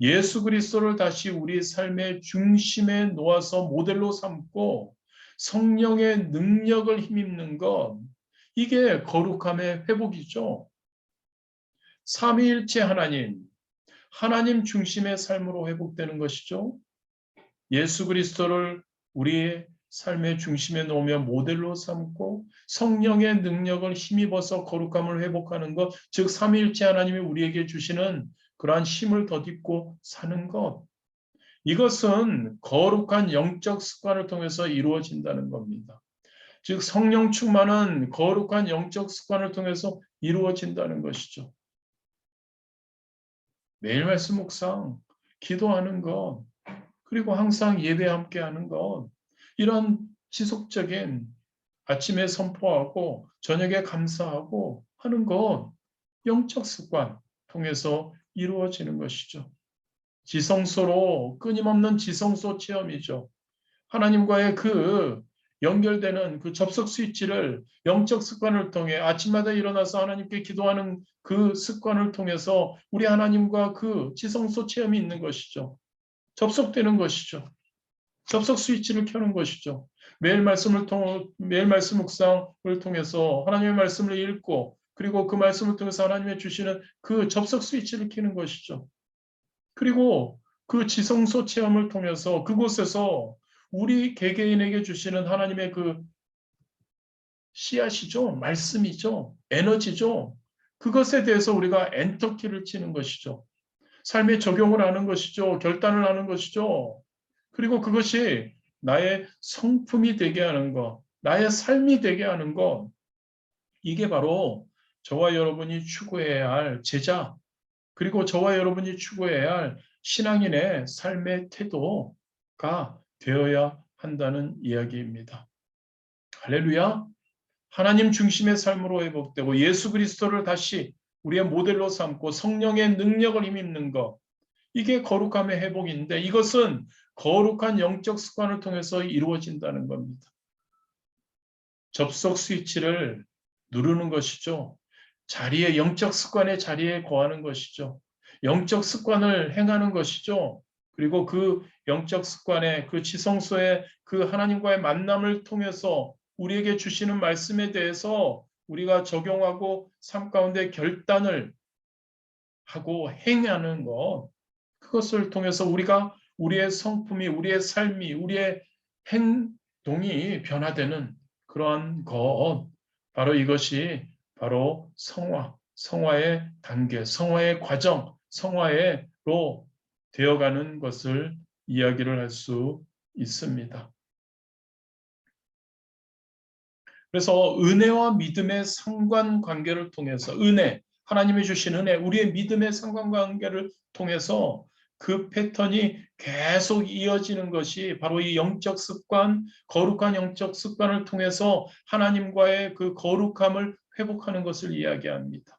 예수 그리스도를 다시 우리 삶의 중심에 놓아서 모델로 삼고 성령의 능력을 힘입는 것, 이게 거룩함의 회복이죠. 삼위일체 하나님 중심의 삶으로 회복되는 것이죠. 예수 그리스도를 우리의 삶의 중심에 놓으며 모델로 삼고 성령의 능력을 힘입어서 거룩함을 회복하는 것, 즉 삼위일체 하나님이 우리에게 주시는 그러한 힘을 덧입고 사는 것, 이것은 거룩한 영적 습관을 통해서 이루어진다는 겁니다. 즉 성령 충만은 거룩한 영적 습관을 통해서 이루어진다는 것이죠. 매일 말씀 묵상, 기도하는 것, 그리고 항상 예배 함께 하는 것, 이런 지속적인 아침에 선포하고 저녁에 감사하고 하는 것, 영적 습관 통해서 이루어지는 것이죠. 지성소로 끊임없는 지성소 체험이죠. 하나님과의 그 연결되는 그 접속 스위치를 영적 습관을 통해 아침마다 일어나서 하나님께 기도하는 그 습관을 통해서 우리 하나님과 그 지성소 체험이 있는 것이죠. 접속되는 것이죠. 접속 스위치를 켜는 것이죠. 매일 말씀 묵상을 통해서 하나님의 말씀을 읽고 그리고 그 말씀을 통해서 하나님의 주시는 그 접속 스위치를 켜는 것이죠. 그리고 그 지성소 체험을 통해서 그곳에서 우리 개개인에게 주시는 하나님의 그 씨앗이죠. 말씀이죠. 에너지죠. 그것에 대해서 우리가 엔터키를 치는 것이죠. 삶에 적용을 하는 것이죠. 결단을 하는 것이죠. 그리고 그것이 나의 성품이 되게 하는 것, 나의 삶이 되게 하는 것, 이게 바로 저와 여러분이 추구해야 할 제자, 그리고 저와 여러분이 추구해야 할 신앙인의 삶의 태도가 되어야 한다는 이야기입니다. 할렐루야! 하나님 중심의 삶으로 회복되고 예수 그리스도를 다시 우리의 모델로 삼고 성령의 능력을 힘입는 것, 이게 거룩함의 회복인데 이것은 거룩한 영적 습관을 통해서 이루어진다는 겁니다. 접속 스위치를 누르는 것이죠. 영적 습관의 자리에 거하는 것이죠. 영적 습관을 행하는 것이죠. 그리고 그 영적 습관의 그 지성소의 그 하나님과의 만남을 통해서 우리에게 주시는 말씀에 대해서 우리가 적용하고 삶 가운데 결단을 하고 행하는 것, 그것을 통해서 우리가 우리의 성품이, 우리의 삶이, 우리의 행동이 변화되는 그러한 것, 바로 이것이 바로 성화의 단계, 성화의 과정, 성화로 되어가는 것을 이야기를 할 수 있습니다. 그래서 은혜와 믿음의 상관관계를 통해서 하나님이 주신 은혜, 우리의 믿음의 상관관계를 통해서 그 패턴이 계속 이어지는 것이 바로 이 영적 습관, 거룩한 영적 습관을 통해서 하나님과의 그 거룩함을 회복하는 것을 이야기합니다.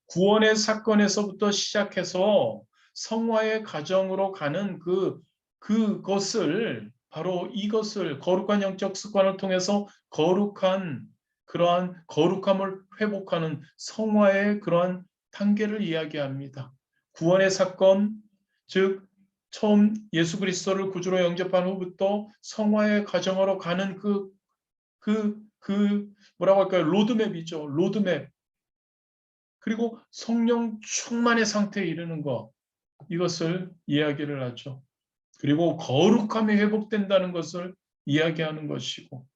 구원의 사건에서부터 시작해서 성화의 과정으로 가는 그것을 바로 이것을 거룩한 영적 습관을 통해서 그러한 거룩함을 회복하는 성화의 그러한 단계를 이야기합니다. 구원의 사건, 즉 처음 예수 그리스도를 구주로 영접한 후부터 성화의 과정으로 가는 뭐라고 할까요? 로드맵이죠. 로드맵. 그리고 성령 충만의 상태에 이르는 것, 이것을 이야기를 하죠. 그리고 거룩함이 회복된다는 것을 이야기하는 것이고,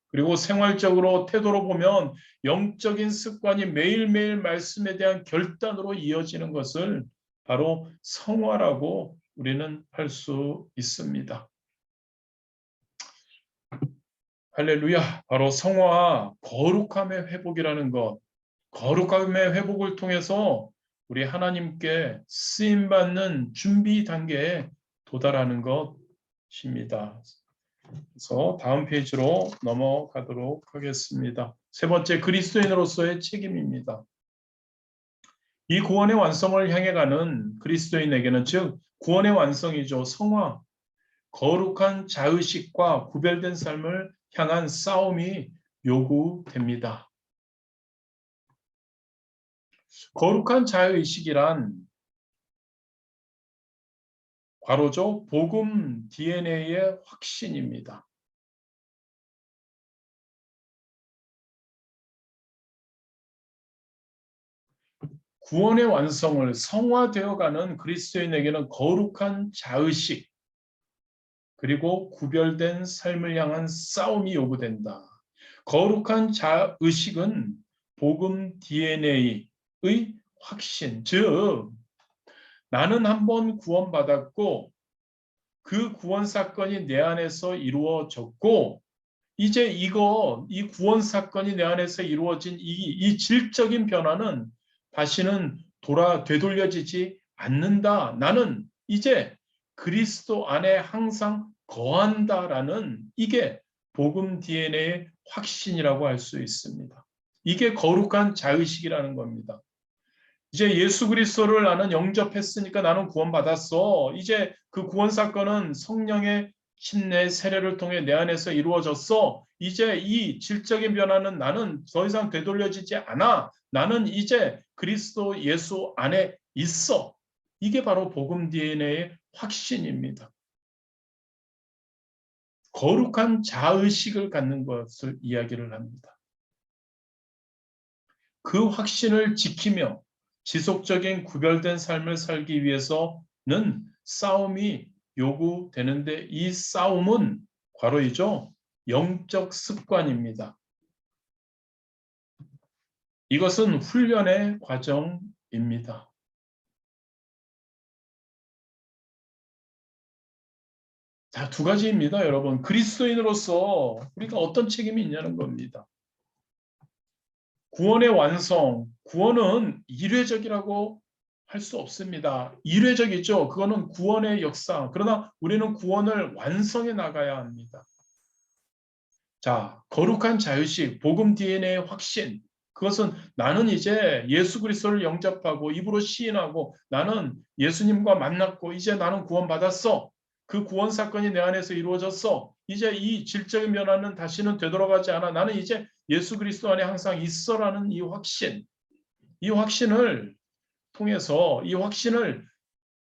그리고 생활적으로 태도로 보면 영적인 습관이 매일매일 말씀에 대한 결단으로 이어지는 것을 바로 성화라고 우리는 할 수 있습니다. 할렐루야! 바로 성화, 거룩함의 회복이라는 것, 거룩함의 회복을 통해서 우리 하나님께 쓰임받는 준비 단계에 도달하는 것입니다. 그래서 다음 페이지로 넘어가도록 하겠습니다. 세 번째, 그리스도인으로서의 책임입니다. 이 구원의 완성을 향해 가는 그리스도인에게는 즉 구원의 완성이죠. 성화, 거룩한 자의식과 구별된 삶을 향한 싸움이 요구됩니다. 거룩한 자의식이란 괄호죠. 복음 DNA의 확신입니다. 구원의 완성을 성화되어가는 그리스도인에게는 거룩한 자의식 그리고 구별된 삶을 향한 싸움이 요구된다. 거룩한 자의식은 복음 DNA의 확신, 즉 나는 한번 구원받았고 그 구원 사건이 내 안에서 이루어졌고 이제 이 구원 사건이 내 안에서 이루어진 이 질적인 변화는 다시는 되돌려지지 않는다. 나는 이제 그리스도 안에 항상 거한다라는 이게 복음 DNA의 확신이라고 할 수 있습니다. 이게 거룩한 자의식이라는 겁니다. 이제 예수 그리스도를 나는 영접했으니까 나는 구원받았어. 이제 그 구원 사건은 성령의 침례 세례를 통해 내 안에서 이루어졌어. 이제 이 질적인 변화는 나는 더 이상 되돌려지지 않아. 나는 이제 그리스도 예수 안에 있어. 이게 바로 복음 DNA의 확신입니다. 거룩한 자의식을 갖는 것을 이야기를 합니다. 그 확신을 지키며 지속적인 구별된 삶을 살기 위해서는 싸움이 요구되는데 이 싸움은 괄호이죠. 영적 습관입니다. 이것은 훈련의 과정입니다. 자, 두 가지입니다, 여러분. 그리스도인으로서 우리가 어떤 책임이 있냐는 겁니다. 구원의 완성, 구원은 일회적이라고 할 수 없습니다. 일회적이죠. 그거는 구원의 역사. 그러나 우리는 구원을 완성해 나가야 합니다. 자, 거룩한 자유식, 복음 DNA의 확신. 그것은 나는 이제 예수 그리스도를 영접하고 입으로 시인하고 나는 예수님과 만났고 이제 나는 구원받았어. 그 구원 사건이 내 안에서 이루어졌어. 이제 이 질적인 변화는 다시는 되돌아가지 않아. 나는 이제 예수 그리스도 안에 항상 있어라는 이 확신. 이 확신을 통해서 이 확신을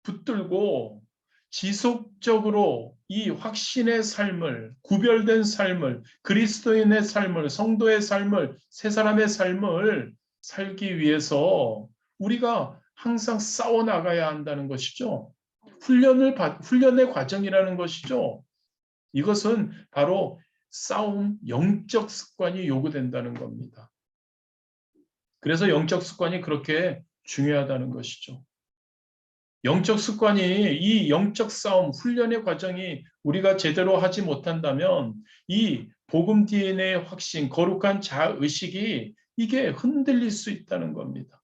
붙들고 지속적으로 이 확신의 삶을, 구별된 삶을, 그리스도인의 삶을, 성도의 삶을, 새 사람의 삶을 살기 위해서 우리가 항상 싸워 나가야 한다는 것이죠. 훈련의 과정이라는 것이죠. 이것은 바로 싸움, 영적 습관이 요구된다는 겁니다. 그래서 영적 습관이 그렇게 중요하다는 것이죠. 영적 습관이 이 영적 싸움, 훈련의 과정이 우리가 제대로 하지 못한다면 이 복음 DNA의 확신, 거룩한 자의식이 이게 흔들릴 수 있다는 겁니다.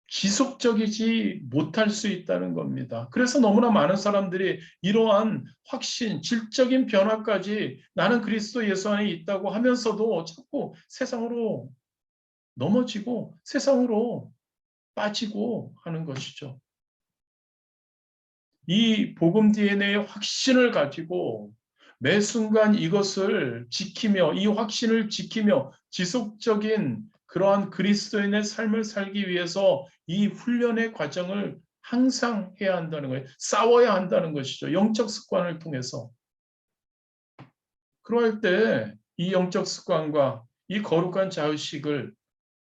지속적이지 못할 수 있다는 겁니다. 그래서 너무나 많은 사람들이 이러한 확신, 질적인 변화까지 나는 그리스도 예수 안에 있다고 하면서도 자꾸 세상으로 넘어지고 세상으로 빠지고 하는 것이죠. 이 복음 DNA의 확신을 가지고 매 순간 이것을 지키며 이 확신을 지키며 지속적인 그러한 그리스도인의 삶을 살기 위해서 이 훈련의 과정을 항상 해야 한다는 거예요. 싸워야 한다는 것이죠. 영적 습관을 통해서. 그럴 때 이 영적 습관과 이 거룩한 자의식을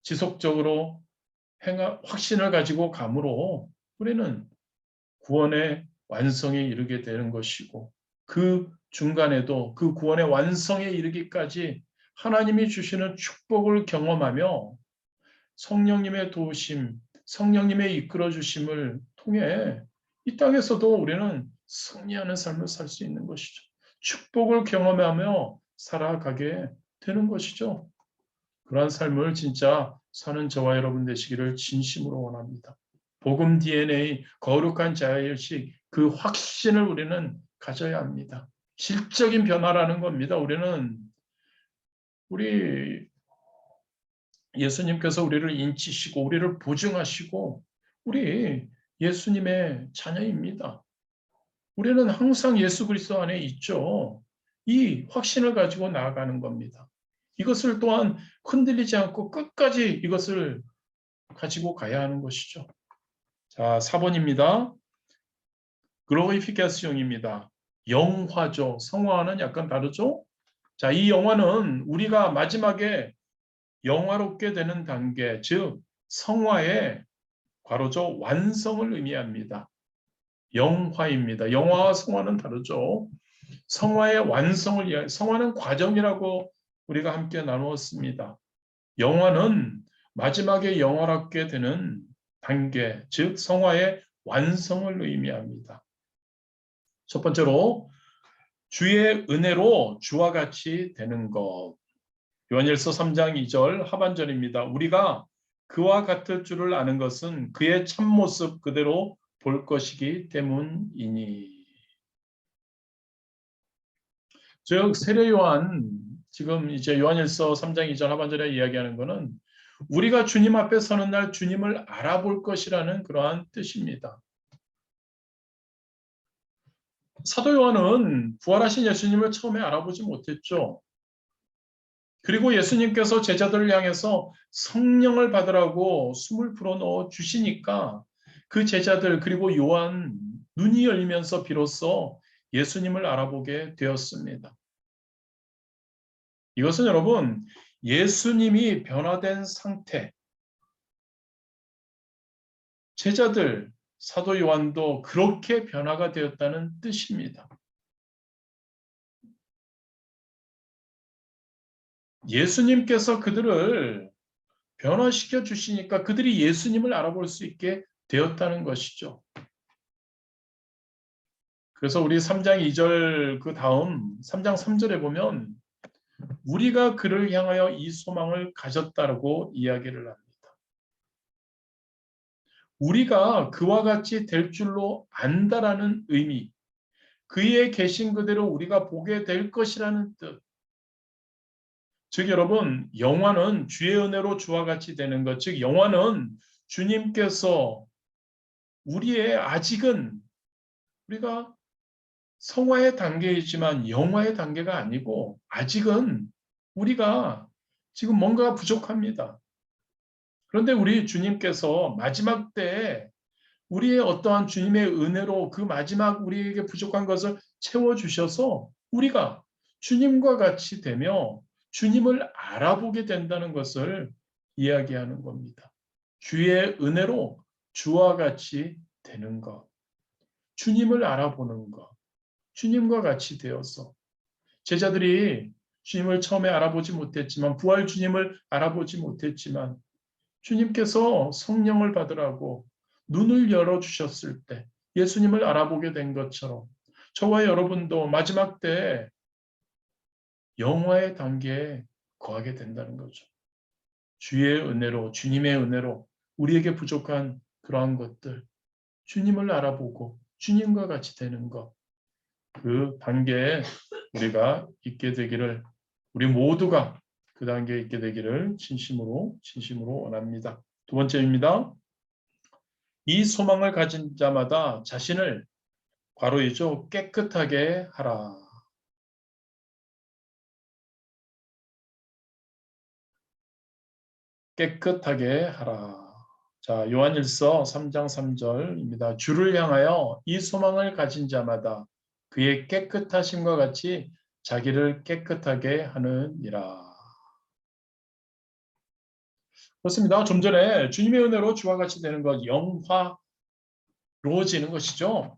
지속적으로 확신을 가지고 감으로 우리는 구원의 완성에 이르게 되는 것이고 그 중간에도 그 구원의 완성에 이르기까지 하나님이 주시는 축복을 경험하며 성령님의 도우심, 성령님의 이끌어 주심을 통해 이 땅에서도 우리는 승리하는 삶을 살 수 있는 것이죠. 축복을 경험하며 살아가게 되는 것이죠. 그러한 삶을 진짜 사는 저와 여러분 되시기를 진심으로 원합니다. 복음 DNA, 거룩한 자의식, 그 확신을 우리는 가져야 합니다. 질적인 변화라는 겁니다. 우리 예수님께서 우리를 인치시고 우리를 보증하시고 우리 예수님의 자녀입니다. 우리는 항상 예수 그리스도 안에 있죠. 이 확신을 가지고 나아가는 겁니다. 이것을 또한 흔들리지 않고 끝까지 이것을 가지고 가야 하는 것이죠. 자, 4번입니다. 글로리피케이션입니다. 영화죠. 성화와는 약간 다르죠? 자, 이 영화는 우리가 마지막에 영화롭게 되는 단계, 즉 성화의 괄호죠. 완성을 의미합니다. 영화입니다. 영화와 성화는 다르죠. 성화의 완성을 성화는 과정이라고 우리가 함께 나누었습니다. 영화는 마지막에 영화롭게 되는 단계, 즉 성화의 완성을 의미합니다. 첫 번째로 주의 은혜로 주와 같이 되는 것. 요한일서 3장 2절 하반절입니다. 우리가 그와 같을 줄을 아는 것은 그의 참모습 그대로 볼 것이기 때문이니. 즉 세례 요한 지금 이제 요한일서 3장 2절 하반절에 이야기하는 것은 우리가 주님 앞에 서는 날 주님을 알아볼 것이라는 그러한 뜻입니다. 사도 요한은 부활하신 예수님을 처음에 알아보지 못했죠. 그리고 예수님께서 제자들을 향해서 성령을 받으라고 숨을 불어넣어 주시니까 그 제자들 그리고 요한 눈이 열리면서 비로소 예수님을 알아보게 되었습니다. 이것은 여러분 예수님이 변화된 상태, 제자들, 사도 요한도 그렇게 변화가 되었다는 뜻입니다. 예수님께서 그들을 변화시켜 주시니까 그들이 예수님을 알아볼 수 있게 되었다는 것이죠. 그래서 우리 3장 2절 그 다음 3장 3절에 보면 우리가 그를 향하여 이 소망을 가졌다고 이야기를 합니다. 우리가 그와 같이 될 줄로 안다라는 의미, 그의 계신 그대로 우리가 보게 될 것이라는 뜻. 즉 여러분 영화는 주의 은혜로 주와 같이 되는 것, 즉 영화는 주님께서 우리의 아직은 우리가 성화의 단계이지만 영화의 단계가 아니고 아직은 우리가 지금 뭔가 부족합니다. 그런데 우리 주님께서 마지막 때에 우리의 어떠한 주님의 은혜로 그 마지막 우리에게 부족한 것을 채워주셔서 우리가 주님과 같이 되며 주님을 알아보게 된다는 것을 이야기하는 겁니다. 주의 은혜로 주와 같이 되는 것, 주님을 알아보는 것, 주님과 같이 되어서 제자들이 주님을 처음에 알아보지 못했지만 부활 주님을 알아보지 못했지만 주님께서 성령을 받으라고 눈을 열어주셨을 때 예수님을 알아보게 된 것처럼 저와 여러분도 마지막 때에 영화의 단계에 거하게 된다는 거죠. 주의 은혜로 주님의 은혜로 우리에게 부족한 그러한 것들 주님을 알아보고 주님과 같이 되는 것 그 단계에 우리가 있게 되기를 우리 모두가 그 단계에 있게 되기를 진심으로 원합니다. 두 번째입니다. 이 소망을 가진 자마다 자신을 괄호이죠. 깨끗하게 하라. 깨끗하게 하라. 자, 요한일서 3장 3절입니다. 주를 향하여 이 소망을 가진 자마다 그의 깨끗하심과 같이 자기를 깨끗하게 하느니라. 그렇습니다. 좀 전에 주님의 은혜로 주와 같이 되는 것, 영화로워지는 것이죠.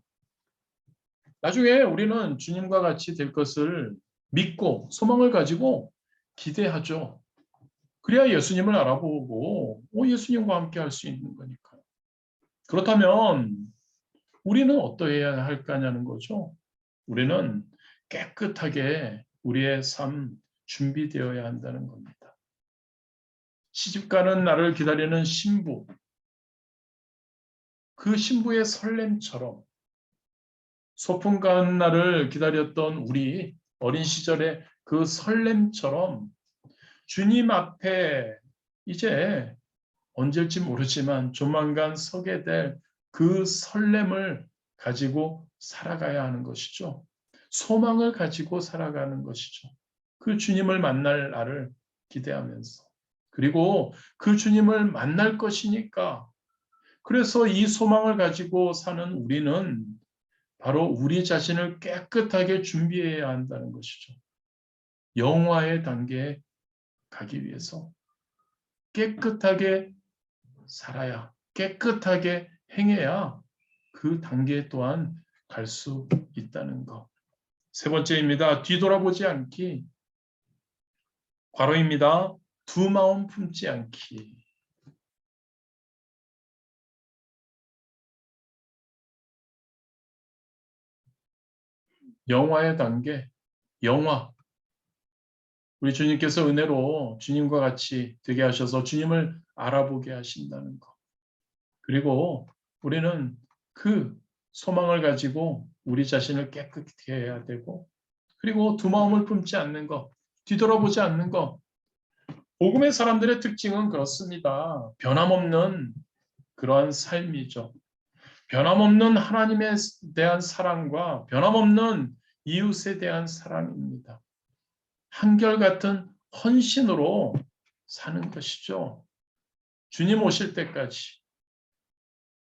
나중에 우리는 주님과 같이 될 것을 믿고 소망을 가지고 기대하죠. 그래야 예수님을 알아보고 예수님과 함께 할 수 있는 거니까요. 그렇다면 우리는 어떠해야 할까냐는 거죠. 우리는 깨끗하게 우리의 삶 준비되어야 한다는 겁니다. 시집가는 날을 기다리는 신부, 그 신부의 설렘처럼 소풍 가는 날을 기다렸던 우리 어린 시절의 그 설렘처럼 주님 앞에 이제 언제일지 모르지만 조만간 서게 될 그 설렘을 가지고 살아가야 하는 것이죠. 소망을 가지고 살아가는 것이죠. 그 주님을 만날 날을 기대하면서 그리고 그 주님을 만날 것이니까 그래서 이 소망을 가지고 사는 우리는 바로 우리 자신을 깨끗하게 준비해야 한다는 것이죠. 영화의 단계에 가기 위해서 깨끗하게 살아야, 깨끗하게 행해야 그 단계 또한 갈 수 있다는 것. 세 번째입니다. 뒤돌아보지 않기. 괄호입니다. 두 마음 품지 않기. 영화의 단계, 영화. 우리 주님께서 은혜로 주님과 같이 되게 하셔서 주님을 알아보게 하신다는 것. 그리고 우리는 그 소망을 가지고 우리 자신을 깨끗게 해야 되고, 그리고 두 마음을 품지 않는 것, 뒤돌아보지 않는 것. 복음의 사람들의 특징은 그렇습니다. 변함없는 그러한 삶이죠. 변함없는 하나님에 대한 사랑과 변함없는 이웃에 대한 사랑입니다. 한결같은 헌신으로 사는 것이죠. 주님 오실 때까지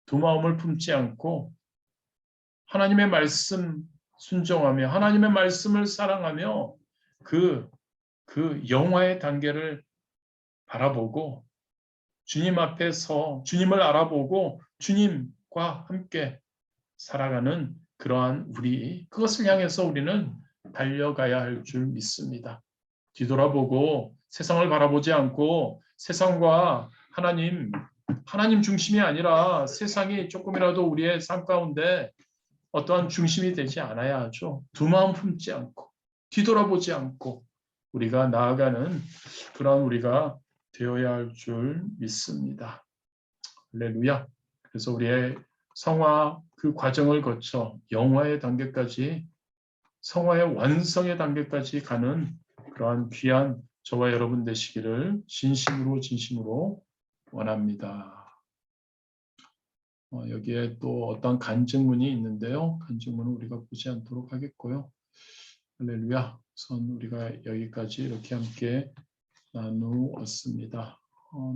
두 마음을 품지 않고 하나님의 말씀 순종하며 하나님의 말씀을 사랑하며 그 영화의 단계를 바라보고 주님 앞에서 주님을 알아보고 주님과 함께 살아가는 그러한 우리, 그것을 향해서 우리는 달려가야 할 줄 믿습니다. 뒤돌아보고 세상을 바라보지 않고 세상과 하나님 중심이 아니라 세상이 조금이라도 우리의 삶 가운데 어떠한 중심이 되지 않아야 하죠. 두 마음 품지 않고 뒤돌아보지 않고 우리가 나아가는 그런 우리가 되어야 할 줄 믿습니다. 할렐루야. 그래서 우리의 성화 그 과정을 거쳐 영화의 단계까지 성화의 완성의 단계까지 가는 그러한 귀한 저와 여러분 되시기를 진심으로 원합니다. 여기에 또 어떤 간증문이 있는데요. 간증문은 우리가 보지 않도록 하겠고요. 할렐루야. 우선 우리가 여기까지 이렇게 함께 나누었습니다.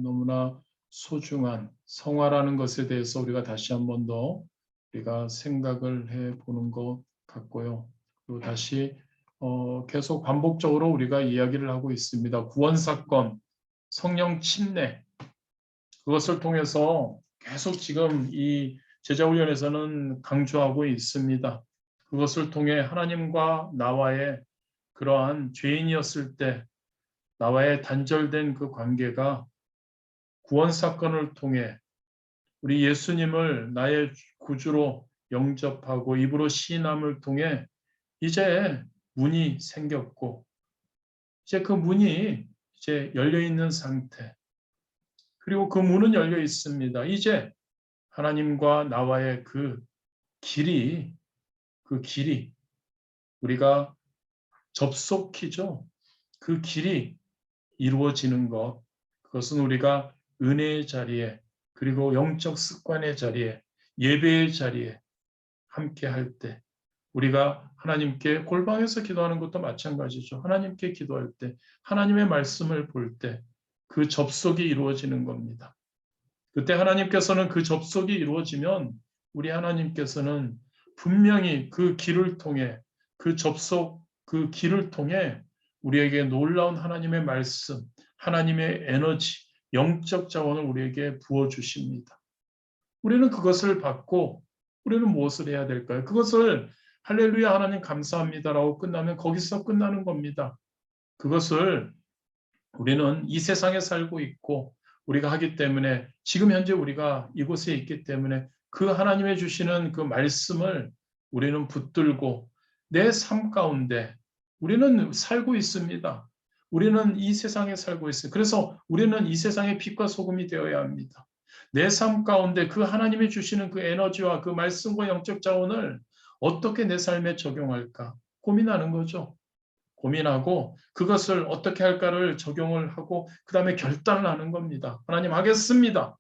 너무나 소중한 성화라는 것에 대해서 우리가 다시 한 번 더 우리가 생각을 해보는 것 같고요. 그리고 다시 계속 반복적으로 우리가 이야기를 하고 있습니다. 구원사건, 성령 침례, 그것을 통해서 계속 지금 이 제자훈련에서는 강조하고 있습니다. 그것을 통해 하나님과 나와의 그러한 죄인이었을 때 나와의 단절된 그 관계가 구원사건을 통해 우리 예수님을 나의 구주로 영접하고 입으로 시인함을 통해 이제 문이 생겼고 이제 그 문이 이제 열려 있는 상태. 그리고 그 문은 열려 있습니다. 이제 하나님과 나와의 그 길이 우리가 접속키죠. 그 길이 이루어지는 것. 그것은 우리가 은혜의 자리에 그리고 영적 습관의 자리에 예배의 자리에 함께 할 때 우리가 하나님께 골방에서 기도하는 것도 마찬가지죠. 하나님께 기도할 때 하나님의 말씀을 볼 때 그 접속이 이루어지는 겁니다. 그때 하나님께서는 그 접속이 이루어지면 우리 하나님께서는 분명히 그 길을 통해 그 접속 그 길을 통해 우리에게 놀라운 하나님의 말씀, 하나님의 에너지, 영적 자원을 우리에게 부어주십니다. 우리는 그것을 받고 우리는 무엇을 해야 될까요? 그것을 할렐루야 하나님 감사합니다라고 끝나면 거기서 끝나는 겁니다. 그것을 우리는 이 세상에 살고 있고 우리가 하기 때문에 지금 현재 우리가 이곳에 있기 때문에 그 하나님의 주시는 그 말씀을 우리는 붙들고 내 삶 가운데 우리는 살고 있습니다. 우리는 이 세상에 살고 있어요. 그래서 우리는 이 세상의 빛과 소금이 되어야 합니다. 내 삶 가운데 그 하나님이 주시는 그 에너지와 그 말씀과 영적 자원을 어떻게 내 삶에 적용할까 고민하는 거죠. 고민하고 그것을 어떻게 할까를 적용을 하고 그 다음에 결단을 하는 겁니다. 하나님 하겠습니다.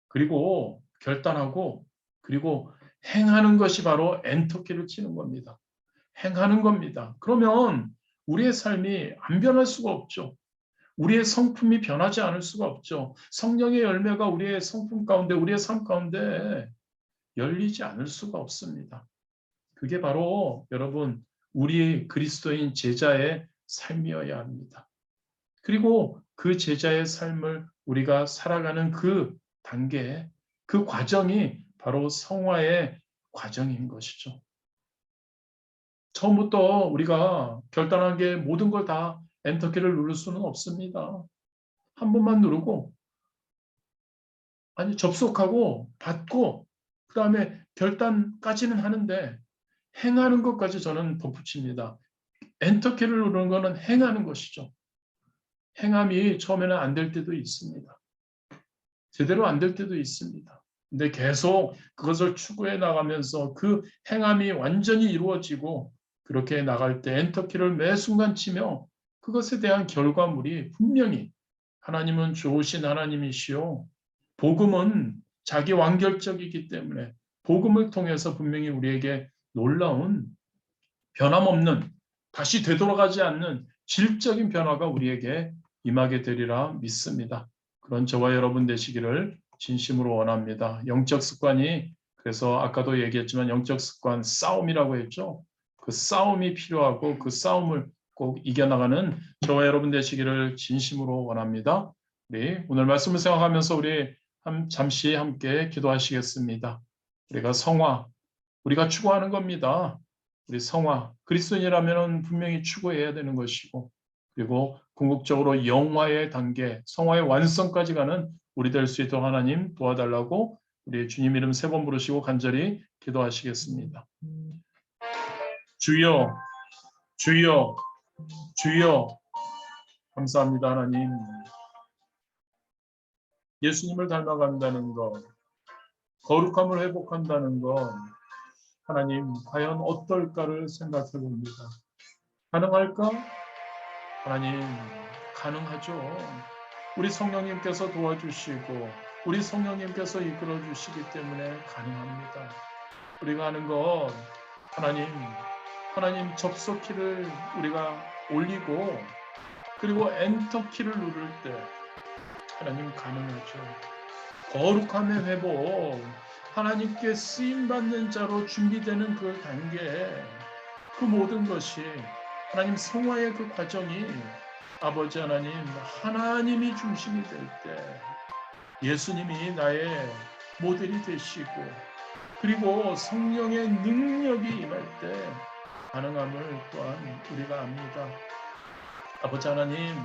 그리고 결단하고 그리고 행하는 것이 바로 엔터키를 치는 겁니다. 행하는 겁니다. 그러면 우리의 삶이 안 변할 수가 없죠. 우리의 성품이 변하지 않을 수가 없죠. 성령의 열매가 우리의 성품 가운데, 우리의 삶 가운데 열리지 않을 수가 없습니다. 그게 바로 여러분, 우리 그리스도인 제자의 삶이어야 합니다. 그리고 그 제자의 삶을 우리가 살아가는 그 단계, 그 과정이 바로 성화의 과정인 것이죠. 처음부터 우리가 결단하게 모든 걸 다 엔터키를 누를 수는 없습니다. 한 번만 누르고, 접속하고, 받고, 그 다음에 결단까지는 하는데, 행하는 것까지 저는 덧붙입니다. 엔터키를 누르는 것은 행하는 것이죠. 행함이 처음에는 안 될 때도 있습니다. 제대로 안 될 때도 있습니다. 근데 계속 그것을 추구해 나가면서 그 행함이 완전히 이루어지고 그렇게 나갈 때 엔터키를 매 순간 치며 그것에 대한 결과물이 분명히 하나님은 좋으신 하나님이시오. 복음은 자기 완결적이기 때문에 복음을 통해서 분명히 우리에게 놀라운 변함없는 다시 되돌아가지 않는 질적인 변화가 우리에게 임하게 되리라 믿습니다. 그런 저와 여러분 되시기를 진심으로 원합니다. 영적 습관이 그래서 아까도 얘기했지만 영적 습관 싸움이라고 했죠. 그 싸움이 필요하고 그 싸움을 꼭 이겨나가는 저와 여러분 되시기를 진심으로 원합니다. 네, 오늘 말씀을 생각하면서 우리 잠시 함께 기도하시겠습니다. 우리가 성화, 우리가 추구하는 겁니다. 우리 성화, 그리스도인이라면 분명히 추구해야 되는 것이고 그리고 궁극적으로 영화의 단계, 성화의 완성까지 가는 우리 될 수 있도록 하나님 도와달라고 우리 주님 이름 3번 부르시고 간절히 기도하시겠습니다. 주여, 주여, 주여, 감사합니다 하나님. 예수님을 닮아간다는 것, 거룩함을 회복한다는 것, 하나님 과연 어떨까를 생각해 봅니다. 가능할까? 하나님 가능하죠. 우리 성령님께서 도와주시고 우리 성령님께서 이끌어 주시기 때문에 가능합니다. 우리가 하는 것 하나님 접속키를 우리가 올리고 그리고 엔터키를 누를 때 하나님 가능하죠. 거룩함의 회복, 하나님께 쓰임받는 자로 준비되는 그 단계, 그 모든 것이 하나님 성화의 그 과정이 아버지 하나님, 하나님이 중심이 될 때 예수님이 나의 모델이 되시고 그리고 성령의 능력이 임할 때 가능함을 또한 우리가 압니다. 아버지 하나님,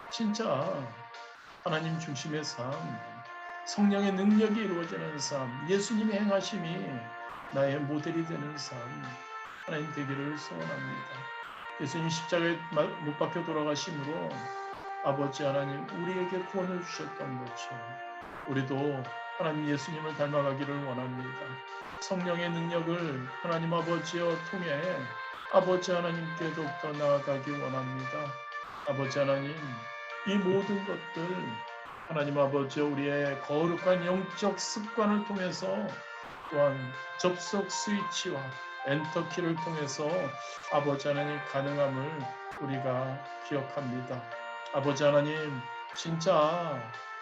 진짜 하나님 중심의 삶, 성령의 능력이 이루어지는 삶, 예수님의 행하심이 나의 모델이 되는 삶, 하나님 되기를 소원합니다. 예수님 십자가에 못 박혀 돌아가심으로 아버지 하나님 우리에게 구원을 주셨던 것처럼 우리도 하나님 예수님을 닮아가기를 원합니다. 성령의 능력을 하나님 아버지여 통해 아버지 하나님께 더욱더 나아가기 원합니다. 아버지 하나님 이 모든 것들 하나님 아버지 우리의 거룩한 영적 습관을 통해서 또한 접속 스위치와 엔터키를 통해서 아버지 하나님 가능함을 우리가 기억합니다. 아버지 하나님 진짜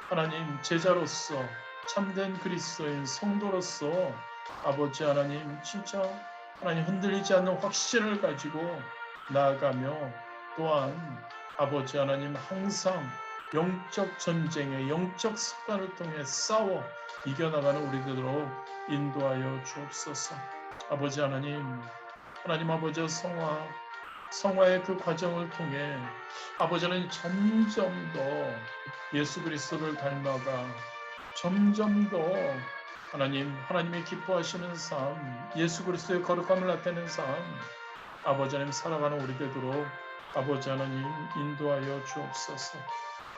하나님 제자로서 참된 그리스도인 성도로서 아버지 하나님 진짜 하나님 흔들리지 않는 확신을 가지고 나아가며 또한 아버지 하나님 항상 영적 전쟁의 영적 습관을 통해 싸워 이겨나가는 우리들로 인도하여 주옵소서. 아버지 하나님 아버지 성화의 그 과정을 통해 아버지 하나님 점점 더 예수 그리스도를 닮아가 점점 더 하나님의 기뻐하시는 삶, 예수 그리스도의 거룩함을 나타내는 삶, 아버지 하나님 살아가는 우리 되도록 아버지 하나님 인도하여 주옵소서.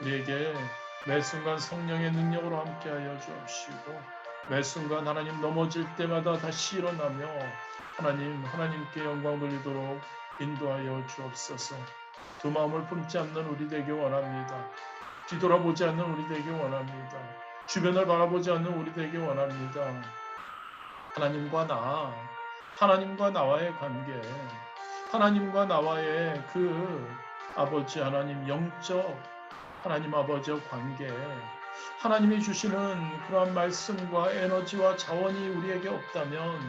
우리에게 매 순간 성령의 능력으로 함께하여 주옵시고 매 순간 하나님 넘어질 때마다 다시 일어나며 하나님께 영광 돌리도록 인도하여 주옵소서. 두 마음을 품지 않는 우리 되기 원합니다. 뒤돌아보지 않는 우리 되기 원합니다. 주변을 바라보지 않는 우리 되기 원합니다. 하나님과 나와의 관계, 하나님과 나와의 그 아버지 하나님 영적 하나님 아버지와 관계, 하나님이 주시는 그러한 말씀과 에너지와 자원이 우리에게 없다면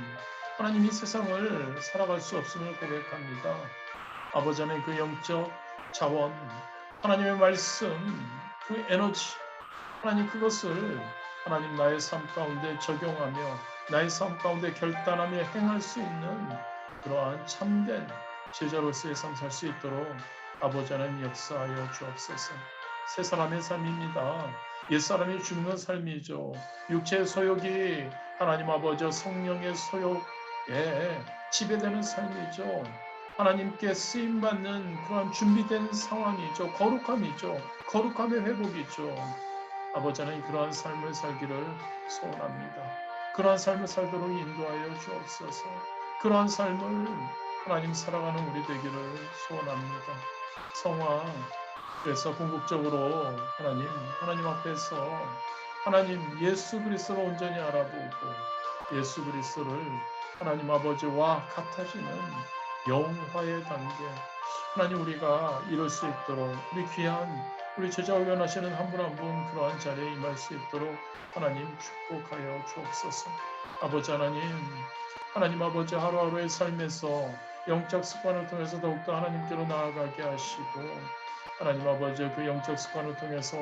하나님 이 세상을 살아갈 수 없음을 고백합니다. 아버지 하나님 그 영적 자원, 하나님의 말씀, 그 에너지, 하나님 그것을 하나님 나의 삶 가운데 적용하며 나의 삶 가운데 결단하며 행할 수 있는 그러한 참된 제자로서의 삶 살 수 있도록 아버지 하나님 역사하여 주옵소서. 새 사람의 삶입니다. 옛사람이 죽는 삶이죠. 육체의 소욕이 하나님 아버지 성령의 소욕에 지배되는 삶이죠. 하나님께 쓰임받는 그런 준비된 상황이죠. 거룩함이죠. 거룩함의 회복이죠. 아버지 하나님 그러한 삶을 살기를 소원합니다. 그러한 삶을 살도록 인도하여 주옵소서. 그러한 삶을 하나님 살아가는 우리 되기를 소원합니다. 성화 그래서 궁극적으로 하나님 앞에서 하나님 예수 그리스도를 온전히 알아보고 예수 그리스도를 하나님 아버지와 같아지는 영화의 단계 하나님 우리가 이룰 수 있도록 우리 귀한 우리 제자를 원하시는 한 분 한 분 그러한 자리에 임할 수 있도록 하나님 축복하여 주옵소서. 아버지 하나님 아버지 하루하루의 삶에서 영적 습관을 통해서 더욱더 하나님께로 나아가게 하시고 하나님 아버지 그 영적 습관을 통해서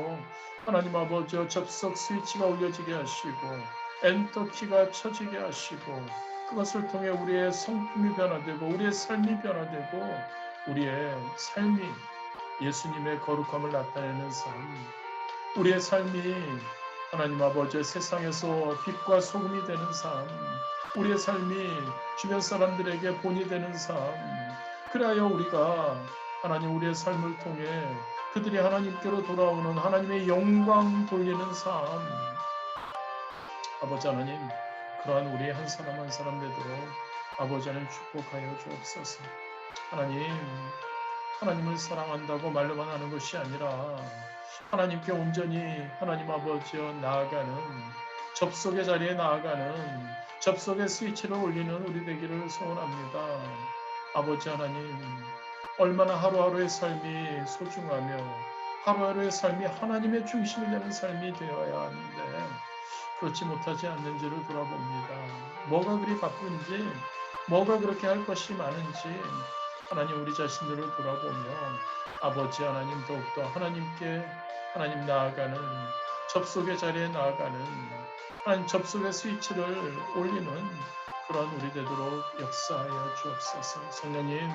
하나님 아버지 접속 스위치가 올려지게 하시고 엔터키가 쳐지게 하시고 그것을 통해 우리의 성품이 변화되고 우리의 삶이 변화되고 우리의 삶이 예수님의 거룩함을 나타내는 삶 우리의 삶이 하나님 아버지 세상에서 빛과 소금이 되는 삶 우리의 삶이 주변 사람들에게 본이 되는 삶 그래야 우리가 하나님 우리의 삶을 통해 그들이 하나님께로 돌아오는 하나님의 영광 돌리는 삶 아버지 하나님 그러한 우리 한 사람 한 사람 되도록 아버지 하나님 축복하여 주옵소서. 하나님을 사랑한다고 말로만 하는 것이 아니라 하나님께 온전히 하나님 아버지여 나아가는 접속의 자리에 나아가는 접속의 스위치를 올리는 우리 되기를 소원합니다. 아버지 하나님 얼마나 하루하루의 삶이 소중하며 하루하루의 삶이 하나님의 중심이 되는 삶이 되어야 하는데 그렇지 못하지 않는지를 돌아봅니다. 뭐가 그리 바쁜지 뭐가 그렇게 할 것이 많은지 하나님 우리 자신들을 돌아보며 아버지 하나님 더욱더 하나님께 하나님 나아가는 접속의 자리에 나아가는 하나님 접속의 스위치를 올리는 그런 우리 되도록 역사하여 주옵소서. 성령님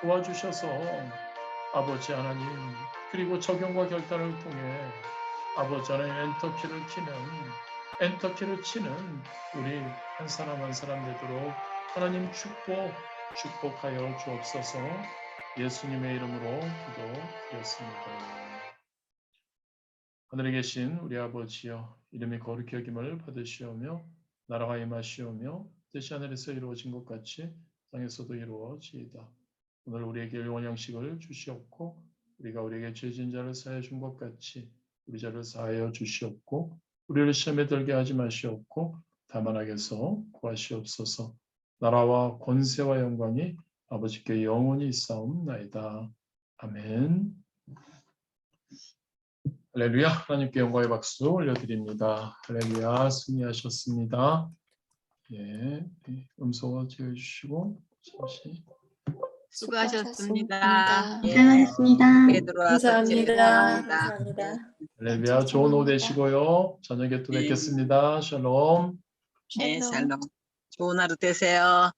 도와주셔서 아버지 하나님 그리고 적용과 결단을 통해 아버지 하나님 엔터키를 치는 우리 한 사람 한 사람 되도록 하나님 축복하여 주옵소서. 예수님의 이름으로 기도드렸습니다. 하늘에 계신 우리 아버지여 이름이 거룩히 여김을 받으시오며 나라가 임하시오며 뜻이 하늘에서 이루어진 것 같이 땅에서도 이루어지이다. 오늘 우리에게 일용할 양식을 주시옵고 우리가 우리에게 죄진 자를 사하여 준 것 같이 우리 죄를 사하여 주시옵고 우리를 시험에 들게 하지 마시옵고 다만 악에서 구하시옵소서. 나라와 권세와 영광이 아버지께 영원히 있사옵나이다. 아멘. 할렐루야. 하나님께 영광의 박수 올려드립니다. 할렐루야. 승리하셨습니다. 예, 음소거 지어주시고 잠시. 수고하셨습니다. 고생하셨습니다. 감사합니다. 할렐루야. 좋은 오후 되시고요. 저녁에 또 뵙겠습니다. 샬롬. 네, 샬롬. 좋은 하루 되세요.